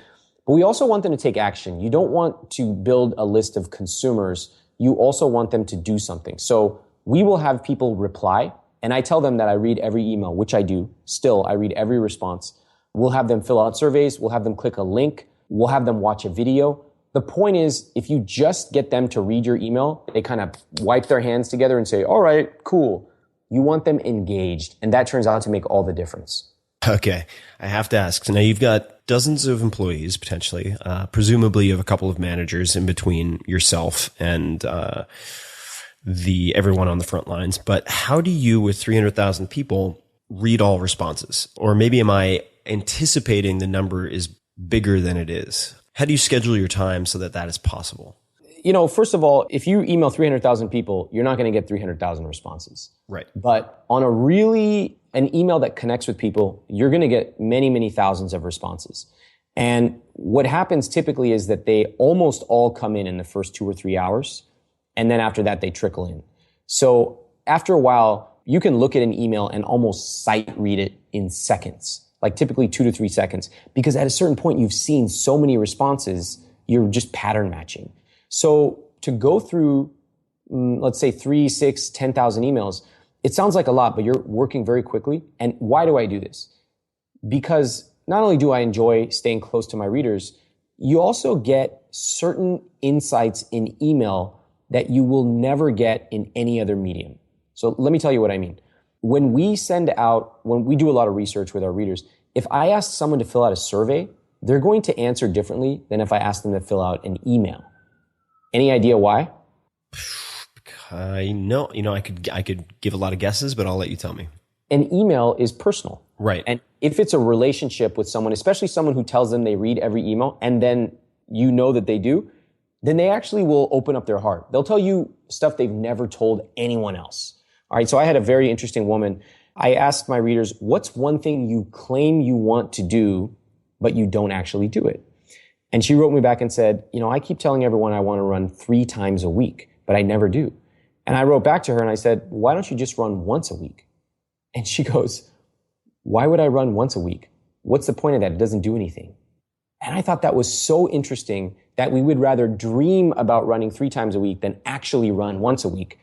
But we also want them to take action. You don't want to build a list of consumers. You also want them to do something. So we will have people reply, and I tell them that I read every email, which I do. Still, I read every response. We'll have them fill out surveys. We'll have them click a link. We'll have them watch a video. The point is, if you just get them to read your email, they kind of wipe their hands together and say, all right, cool. You want them engaged, and that turns out to make all the difference. Okay. I have to ask. So now you've got dozens of employees, potentially. Presumably you have a couple of managers in between yourself and everyone on the front lines. But how do you, with 300,000 people, read all responses? Or maybe am I anticipating the number is bigger than it is? How do you schedule your time so that that is possible? First of all, if you email 300,000 people, you're not going to get 300,000 responses. Right. But on an email that connects with people, you're going to get many, many thousands of responses. And what happens typically is that they almost all come in the first 2 or 3 hours. And then after that, they trickle in. So after a while, you can look at an email and almost sight read it in seconds, like typically 2 to 3 seconds, because at a certain point, you've seen so many responses, you're just pattern matching. So to go through, let's say 3, 6, 10,000 emails, it sounds like a lot, but you're working very quickly. And why do I do this? Because not only do I enjoy staying close to my readers, you also get certain insights in email that you will never get in any other medium. So let me tell you what I mean. When we do a lot of research with our readers, if I ask someone to fill out a survey, they're going to answer differently than if I ask them to fill out an email. Any idea why? I could give a lot of guesses, but I'll let you tell me. An email is personal. Right. And if it's a relationship with someone, especially someone who tells them they read every email and then you know that they do, then they actually will open up their heart. They'll tell you stuff they've never told anyone else. All right. So I had a very interesting woman. I asked my readers, what's one thing you claim you want to do, but you don't actually do it? And she wrote me back and said, I keep telling everyone I want to run 3 times a week, but I never do. And I wrote back to her and I said, why don't you just run once a week? And she goes, why would I run once a week? What's the point of that? It doesn't do anything. And I thought that was so interesting that we would rather dream about running 3 times a week than actually run once a week.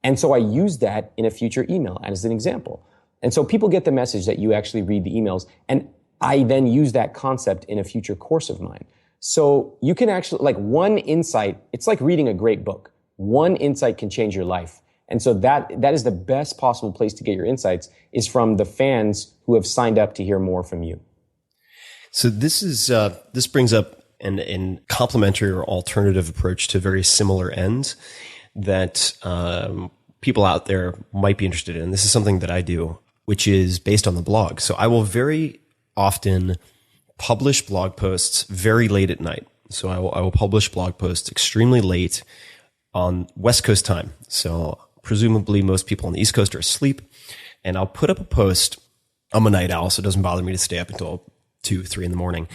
And so I used that in a future email as an example. And so people get the message that you actually read the emails. And I then use that concept in a future course of mine. So you can actually, like one insight, it's like reading a great book. One insight can change your life. And so that is the best possible place to get your insights is from the fans who have signed up to hear more from you. So this brings up an complementary or alternative approach to very similar ends that people out there might be interested in. This is something that I do, which is based on the blog. So I will very often publish blog posts very late at night. So I will publish blog posts extremely late on West Coast time. So presumably most people on the East Coast are asleep. And I'll put up a post. I'm a night owl, so it doesn't bother me to stay up until 2, 3 in the morning.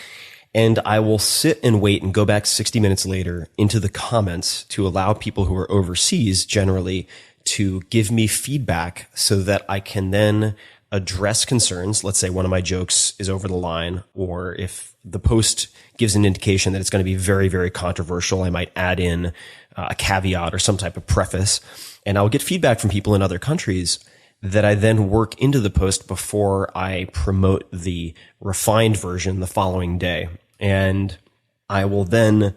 And I will sit and wait and go back 60 minutes later into the comments to allow people who are overseas generally to give me feedback so that I can then address concerns. Let's say one of my jokes is over the line, or if the post gives an indication that it's going to be very, very controversial, I might add in a caveat or some type of preface. And I'll get feedback from people in other countries that I then work into the post before I promote the refined version the following day. And I will then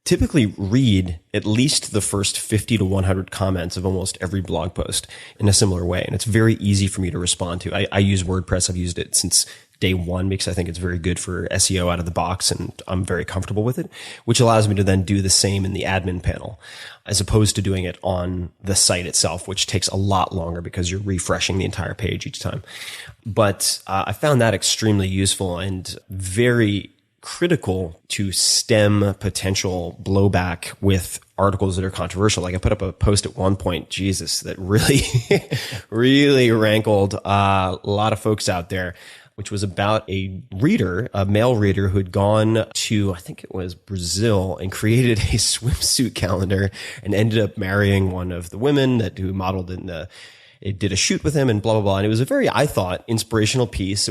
typically read at least the first 50 to 100 comments of almost every blog post in a similar way. And it's very easy for me to respond to. I use WordPress. I've used it since day one because I think it's very good for SEO out of the box, and I'm very comfortable with it, which allows me to then do the same in the admin panel as opposed to doing it on the site itself, which takes a lot longer because you're refreshing the entire page each time. But I found that extremely useful and very critical to stem potential blowback with articles that are controversial. Like I put up a post at one point, Jesus, that really, really rankled a lot of folks out there, which was about a reader, a male reader who had gone to, I think it was Brazil, and created a swimsuit calendar and ended up marrying one of the women who modeled in it did a shoot with him and blah, blah, blah. And it was a very, I thought, inspirational piece.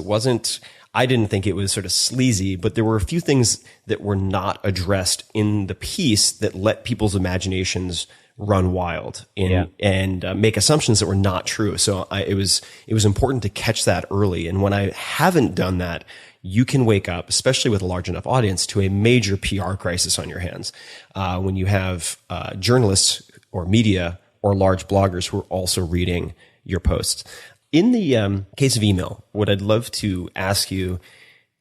I didn't think it was sort of sleazy, but there were a few things that were not addressed in the piece that let people's imaginations run wild and make assumptions that were not true. So it was important to catch that early. And when I haven't done that, you can wake up, especially with a large enough audience, to a major PR crisis on your hands. When you have journalists or media or large bloggers who are also reading your posts. In the case of email, what I'd love to ask you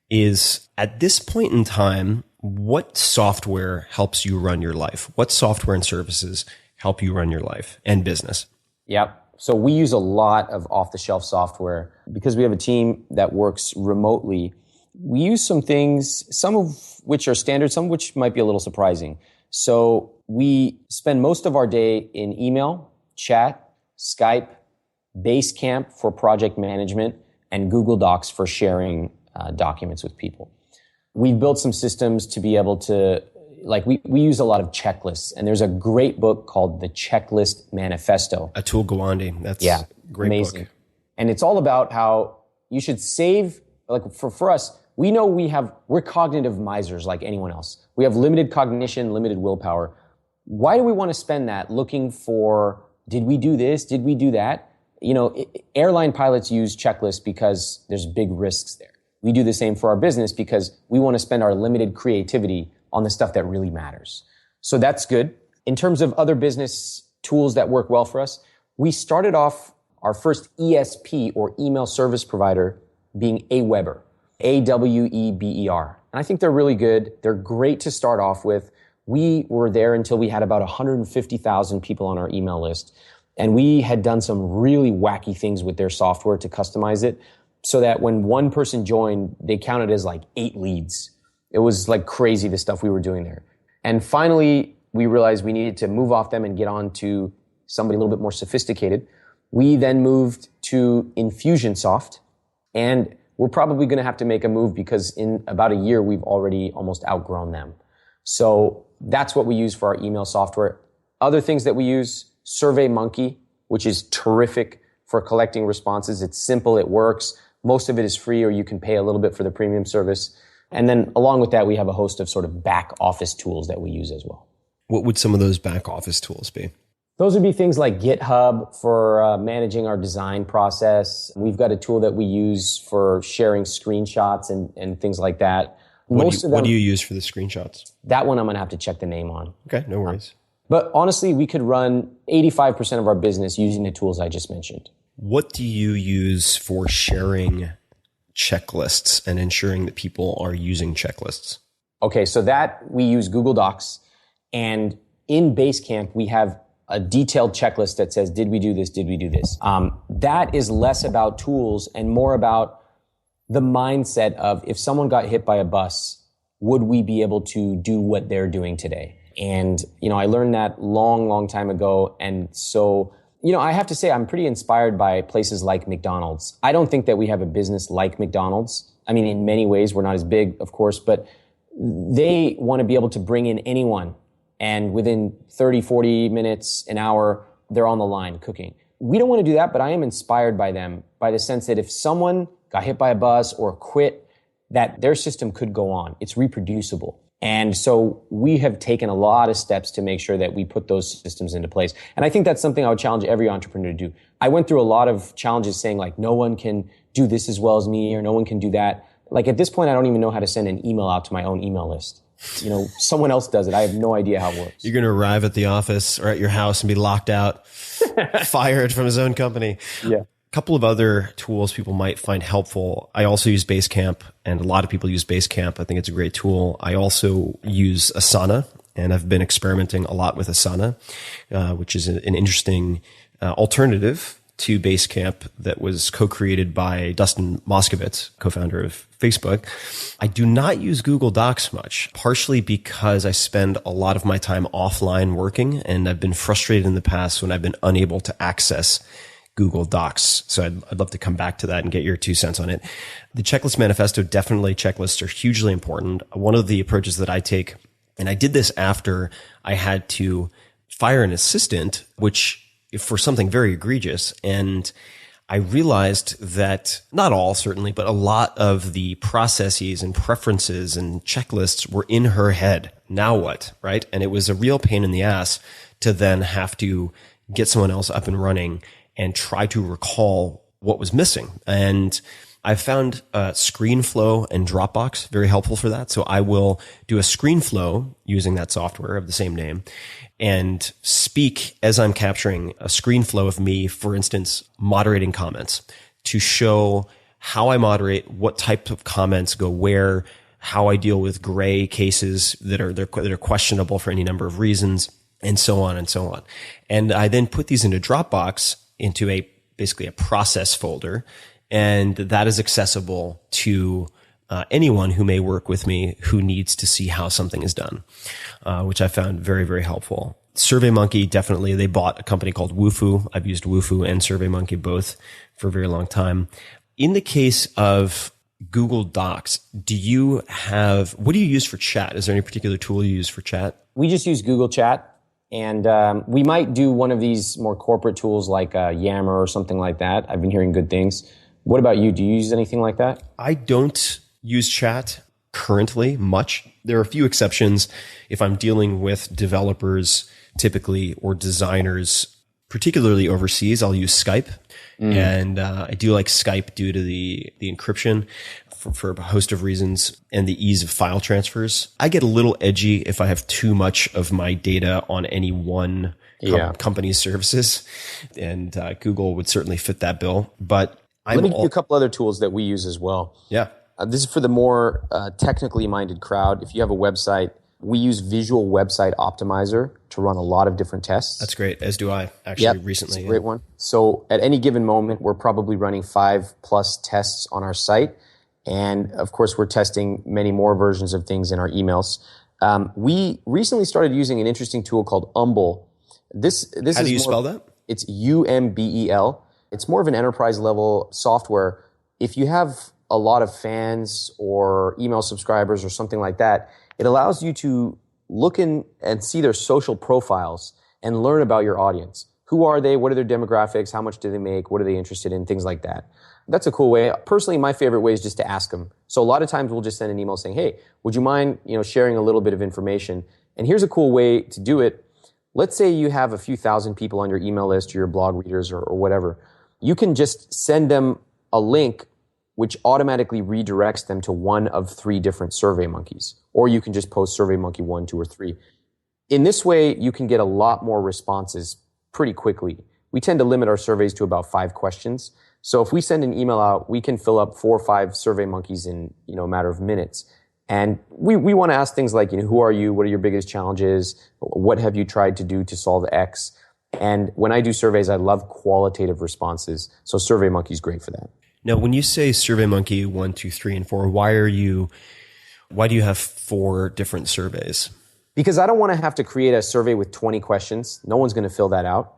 is, at this point in time, what software helps you run your life? What software and services help you run your life and business? Yep. So we use a lot of off-the-shelf software because we have a team that works remotely. We use some things, some of which are standard, some of which might be a little surprising. So we spend most of our day in email, chat, Skype, Basecamp for project management, and Google Docs for sharing documents with people. We've built some systems to be able to, we use a lot of checklists, and there's a great book called The Checklist Manifesto. Atul Gawande. That's a great amazing book. And it's all about how you should save, for us, we know we're cognitive misers like anyone else. We have limited cognition, limited willpower. Why do we want to spend that looking for, did we do this? Did we do that? Airline pilots use checklists because there's big risks there. We do the same for our business because we want to spend our limited creativity on the stuff that really matters. So that's good. In terms of other business tools that work well for us, we started off our first ESP, or email service provider, being Aweber, Aweber. And I think they're really good. They're great to start off with. We were there until we had about 150,000 people on our email list. And we had done some really wacky things with their software to customize it so that when one person joined, they counted as like 8 leads. It was like crazy, the stuff we were doing there. And finally, we realized we needed to move off them and get on to somebody a little bit more sophisticated. We then moved to Infusionsoft, and we're probably going to have to make a move because in about a year, we've already almost outgrown them. So that's what we use for our email software. Other things that we use, SurveyMonkey, which is terrific for collecting responses. It's simple, it works. Most of it is free, or you can pay a little bit for the premium service. And then along with that, we have a host of sort of back office tools that we use as well. What would some of those back office tools be? Those would be things like GitHub for managing our design process. We've got a tool that we use for sharing screenshots and things like that. What do you use for the screenshots? That one I'm going to have to check the name on. Okay, no worries. But honestly, we could run 85% of our business using the tools I just mentioned. What do you use for sharing checklists and ensuring that people are using checklists? Okay, so that we use Google Docs. And in Basecamp, we have a detailed checklist that says, did we do this? Did we do this? That is less about tools and more about the mindset of, if someone got hit by a bus, would we be able to do what they're doing today? And, I learned that long time ago. And so, I have to say I'm pretty inspired by places like McDonald's. I don't think that we have a business like McDonald's. I mean, in many ways, we're not as big, of course, but they want to be able to bring in anyone. And within 30, 40 minutes, an hour, they're on the line cooking. We don't want to do that, but I am inspired by them, by the sense that if someone got hit by a bus or quit, that their system could go on. It's reproducible. And so we have taken a lot of steps to make sure that we put those systems into place. And I think that's something I would challenge every entrepreneur to do. I went through a lot of challenges saying like, no one can do this as well as me, or no one can do that. Like at this point, I don't even know how to send an email out to my own email list. someone else does it. I have no idea how it works. You're going to arrive at the office or at your house and be locked out, fired from his own company. Yeah. A couple of other tools people might find helpful. I also use Basecamp, and a lot of people use Basecamp. I think it's a great tool. I also use Asana, and I've been experimenting a lot with Asana, which is an interesting alternative to Basecamp that was co-created by Dustin Moskovitz, co-founder of Facebook. I do not use Google Docs much, partially because I spend a lot of my time offline working, and I've been frustrated in the past when I've been unable to access Google Docs. So I'd love to come back to that and get your 2 cents on it. The checklist manifesto, definitely checklists are hugely important. One of the approaches that I take, and I did this after I had to fire an assistant, which for something very egregious. And I realized that not all, certainly, but a lot of the processes and preferences and checklists were in her head. Now what? Right? And it was a real pain in the ass to then have to get someone else up and running and try to recall what was missing. And I found ScreenFlow and Dropbox very helpful for that. So I will do a ScreenFlow using that software of the same name and speak as I'm capturing a ScreenFlow of me, for instance, moderating comments to show how I moderate, what types of comments go where, how I deal with gray cases that are questionable for any number of reasons, and so on and so on. And I then put these into Dropbox, into basically a process folder, and that is accessible to anyone who may work with me who needs to see how something is done, which I found very, very helpful. SurveyMonkey, definitely. They bought a company called Wufoo. I've used Wufoo and SurveyMonkey both for a very long time. In the case of Google Docs, what do you use for chat? Is there any particular tool you use for chat? We just use Google Chat. And we might do one of these more corporate tools like Yammer or something like that. I've been hearing good things. What about you? Do you use anything like that? I don't use chat currently much. There are a few exceptions. If I'm dealing with developers typically or designers, particularly overseas, I'll use Skype. And I do like Skype due to the encryption for a host of reasons and the ease of file transfers. I get a little edgy if I have too much of my data on any one company's services, and Google would certainly fit that bill. But let me give you a couple other tools that we use as well. Yeah. This is for the more technically minded crowd. If you have a website, we use Visual Website Optimizer to run a lot of different tests. That's great, as do I, actually, recently. It's a great one. So at any given moment, we're probably running 5+ tests on our site. And of course, we're testing many more versions of things in our emails. We recently started using an interesting tool called Umbel. How do you spell that? It's Umbel. It's more of an enterprise level software. If you have a lot of fans or email subscribers or something like that, it allows you to look in and see their social profiles and learn about your audience. Who are they? What are their demographics? How much do they make? What are they interested in? Things like that. That's a cool way. Personally, my favorite way is just to ask them. So a lot of times we'll just send an email saying, hey, would you mind, sharing a little bit of information? And here's a cool way to do it. Let's say you have a few thousand people on your email list or your blog readers or whatever. You can just send them a link which automatically redirects them to one of 3 different SurveyMonkeys. Or you can just post SurveyMonkey 1, 2, or 3. In this way, you can get a lot more responses pretty quickly. We tend to limit our surveys to about 5 questions. So if we send an email out, we can fill up 4 or 5 SurveyMonkeys in, a matter of minutes. And we want to ask things like, who are you? What are your biggest challenges? What have you tried to do to solve X? And when I do surveys, I love qualitative responses. So SurveyMonkey is great for that. Now, when you say SurveyMonkey 1, 2, 3, and 4, why do you have 4 different surveys? Because I don't want to have to create a survey with 20 questions. No one's going to fill that out.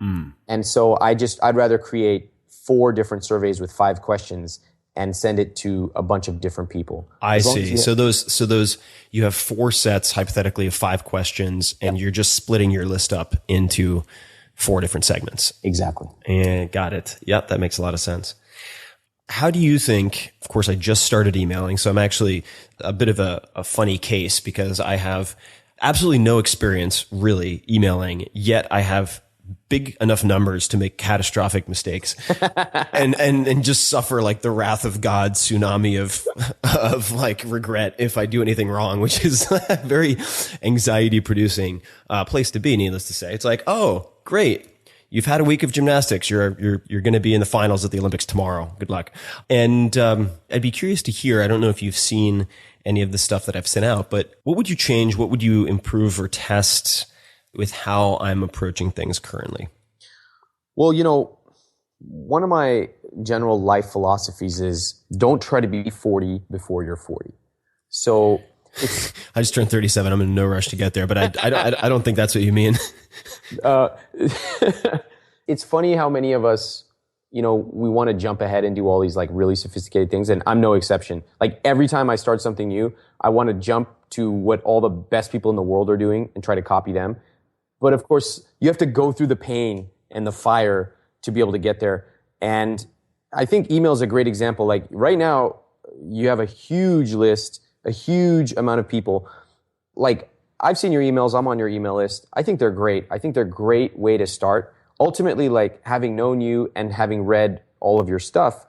And so I'd rather create 4 different surveys with 5 questions and send it to a bunch of different people. I see. So those you have 4 sets hypothetically of 5 questions, and you're just splitting your list up into 4 different segments. Exactly. And got it. Yep, that makes a lot of sense. How do you think, of course, I just started emailing, so I'm actually a bit of a funny case because I have absolutely no experience really emailing, yet I have big enough numbers to make catastrophic mistakes and just suffer like the wrath of God tsunami of like regret if I do anything wrong, which is a very anxiety producing place to be, needless to say. It's like, oh, great. You've had a week of gymnastics. You're going to be in the finals at the Olympics tomorrow. Good luck. And I'd be curious to hear, I don't know if you've seen any of the stuff that I've sent out, but what would you change? What would you improve or test with how I'm approaching things currently? Well, one of my general life philosophies is don't try to be 40 before you're 40. So I just turned 37. I'm in no rush to get there, but I don't think that's what you mean. It's funny how many of us, we want to jump ahead and do all these like really sophisticated things. And I'm no exception. Like every time I start something new, I want to jump to what all the best people in the world are doing and try to copy them. But of course, you have to go through the pain and the fire to be able to get there. And I think email is a great example. Like right now, you have a huge list, a huge amount of people. Like I've seen your emails. I'm on your email list. I think they're great. I think they're a great way to start. Ultimately, like having known you and having read all of your stuff,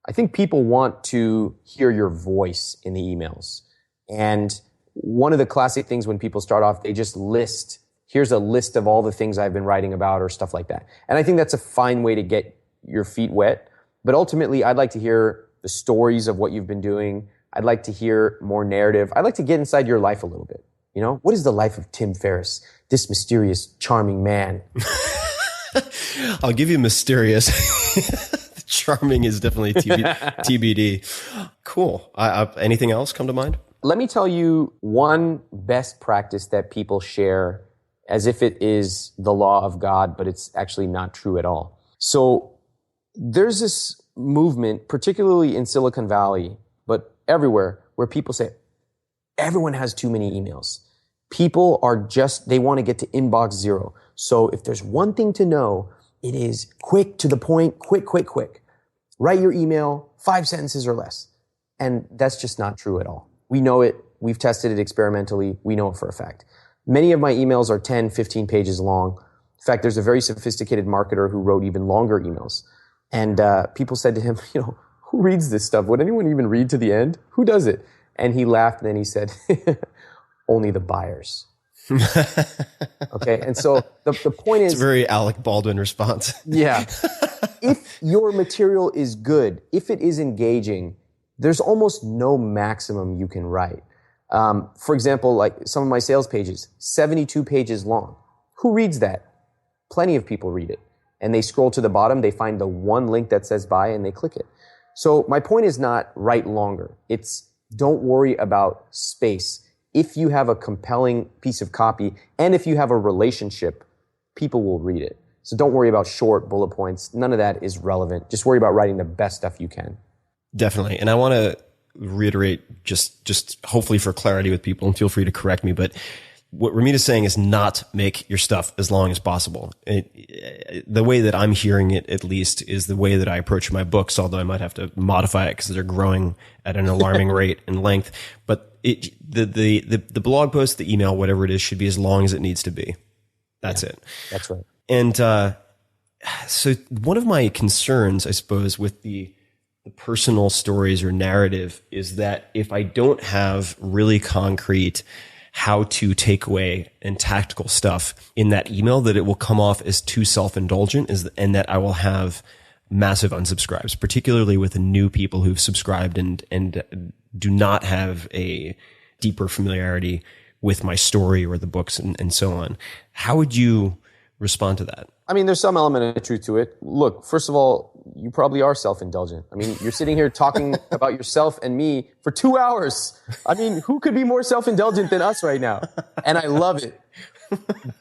I think people want to hear your voice in the emails. And one of the classic things when people start off, they just list, here's a list of all the things I've been writing about or stuff like that. And I think that's a fine way to get your feet wet. But ultimately, I'd like to hear the stories of what you've been doing. I'd like to hear more narrative. I'd like to get inside your life a little bit. What is the life of Tim Ferriss, this mysterious, charming man? I'll give you mysterious. Charming is definitely TBD. Cool. Anything else come to mind? Let me tell you one best practice that people share as if it is the law of God, but it's actually not true at all. So there's this movement, particularly in Silicon Valley, but everywhere, where people say, everyone has too many emails. People are they want to get to inbox zero. So if there's one thing to know, it is quick, to the point, quick. Write your email, 5 sentences or less. And that's just not true at all. We know it. We've tested it experimentally. We know it for a fact. Many of my emails are 10, 15 pages long. In fact, there's a very sophisticated marketer who wrote even longer emails. And people said to him, who reads this stuff? Would anyone even read to the end? Who does it? And he laughed and then he said, only the buyers. Okay. And so the point is, it's a very Alec Baldwin response. Yeah. If your material is good, if it is engaging, there's almost no maximum you can write. For example, like some of my sales pages, 72 pages long. Who reads that? Plenty of people read it. And they scroll to the bottom, they find the one link that says buy and they click it. So my point is not write longer. It's don't worry about space. If you have a compelling piece of copy and if you have a relationship, people will read it. So don't worry about short bullet points. None of that is relevant. Just worry about writing the best stuff you can. Definitely. And I want to reiterate just hopefully for clarity with people, and feel free to correct me, but what Ramit is saying is not make your stuff as long as possible. The way that I'm hearing it, at least, is the way that I approach my books, although I might have to modify it because they're growing at an alarming rate in length. But the blog post, the email, whatever it is, should be as long as it needs to be. That's it. That's right. And so one of my concerns, I suppose, with the personal stories or narrative is that if I don't have really concrete how-to takeaway and tactical stuff in that email, that it will come off as too self-indulgent, and that I will have massive unsubscribes, particularly with new people who've subscribed and do not have a deeper familiarity with my story or the books and so on. How would you respond to that? I mean, there's some element of truth to it. Look, first of all, you probably are self-indulgent. I mean, you're sitting here talking about yourself and me for 2 hours. I mean, who could be more self-indulgent than us right now? And I love it.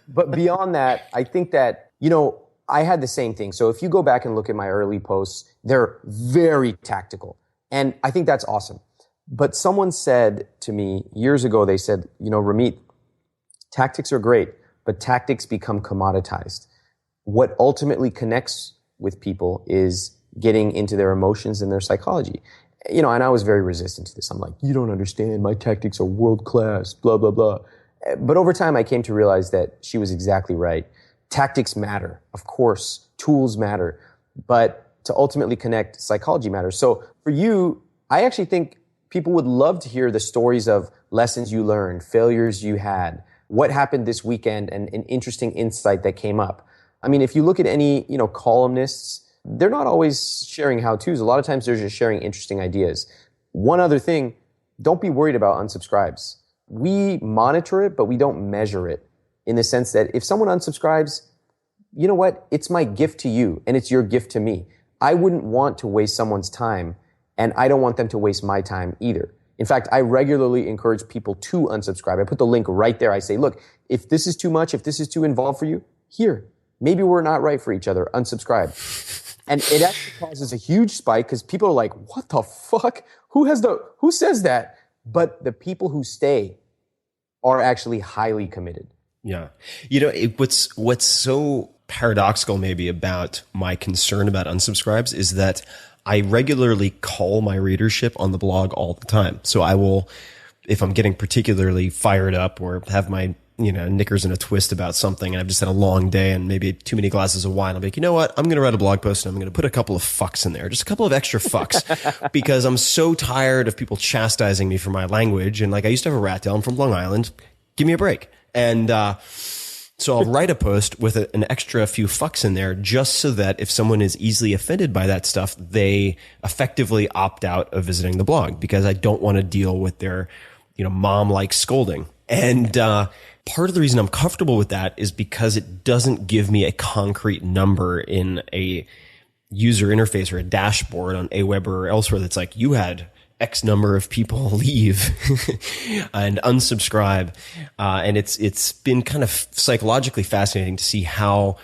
But beyond that, I think that, I had the same thing. So if you go back and look at my early posts, they're very tactical. And I think that's awesome. But someone said to me years ago, they said, Ramit, tactics are great, but tactics become commoditized. What ultimately connects with people is getting into their emotions and their psychology. And I was very resistant to this. I'm like, you don't understand. My tactics are world class, blah, blah, blah. But over time, I came to realize that she was exactly right. Tactics matter, of course. Tools matter. But to ultimately connect, psychology matters. So for you, I actually think people would love to hear the stories of lessons you learned, failures you had, what happened this weekend, and an interesting insight that came up. I mean, if you look at any, columnists, they're not always sharing how-tos. A lot of times they're just sharing interesting ideas. One other thing, don't be worried about unsubscribes. We monitor it, but we don't measure it, in the sense that if someone unsubscribes, you know what? It's my gift to you, and it's your gift to me. I wouldn't want to waste someone's time, and I don't want them to waste my time either. In fact, I regularly encourage people to unsubscribe. I put the link right there. I say, look, if this is too much, if this is too involved for you, here, maybe we're not right for each other. Unsubscribe. And it actually causes a huge spike because people are like, what the fuck? Who says that? But the people who stay are actually highly committed. Yeah. What's so paradoxical maybe about my concern about unsubscribes is that I regularly call my readership on the blog all the time. So I will, if I'm getting particularly fired up or have my, knickers in a twist about something and I've just had a long day and maybe too many glasses of wine, I'll be like, you know what? I'm going to write a blog post and I'm going to put a couple of fucks in there, just a couple of extra fucks because I'm so tired of people chastising me for my language. And like, I used to have a rat tail. I'm from Long Island. Give me a break. And, so I'll write a post with an extra few fucks in there just so that if someone is easily offended by that stuff, they effectively opt out of visiting the blog because I don't want to deal with their, mom-like scolding. And part of the reason I'm comfortable with that is because it doesn't give me a concrete number in a user interface or a dashboard on Aweber or elsewhere that's like, you had X number of people leave and unsubscribe. And it's been kind of psychologically fascinating to see how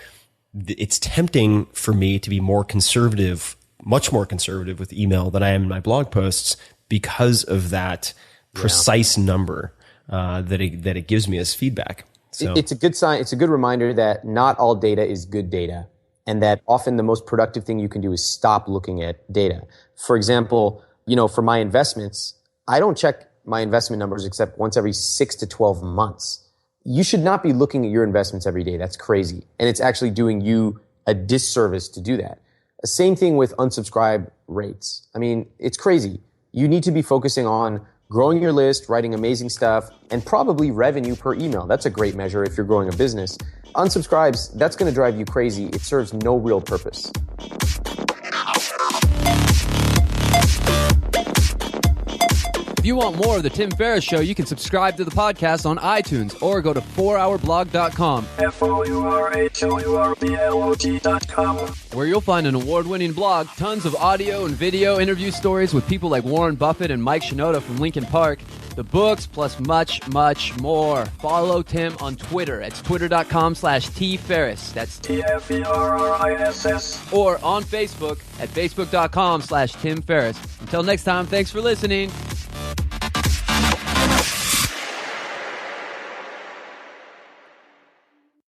it's tempting for me to be more conservative, much more conservative with email than I am in my blog posts because of that precise number that it gives me as feedback. So it's a good sign. It's a good reminder that not all data is good data, and that often the most productive thing you can do is stop looking at data. For example, for my investments, I don't check my investment numbers except once every 6 to 12 months. You should not be looking at your investments every day. That's crazy. And it's actually doing you a disservice to do that. The same thing with unsubscribe rates. I mean, it's crazy. You need to be focusing on growing your list, writing amazing stuff, and probably revenue per email. That's a great measure if you're growing a business. Unsubscribes, that's going to drive you crazy. It serves no real purpose. If you want more of The Tim Ferriss Show, you can subscribe to the podcast on iTunes or go to 4hourblog.com. FOURHOURBLOG.com, where you'll find an award-winning blog, tons of audio and video interview stories with people like Warren Buffett and Mike Shinoda from Linkin Park, the books, plus much, much more. Follow Tim on Twitter at twitter.com/tferriss. That's TFERRISS. Or on Facebook at facebook.com/Tim Ferriss. Until next time, thanks for listening.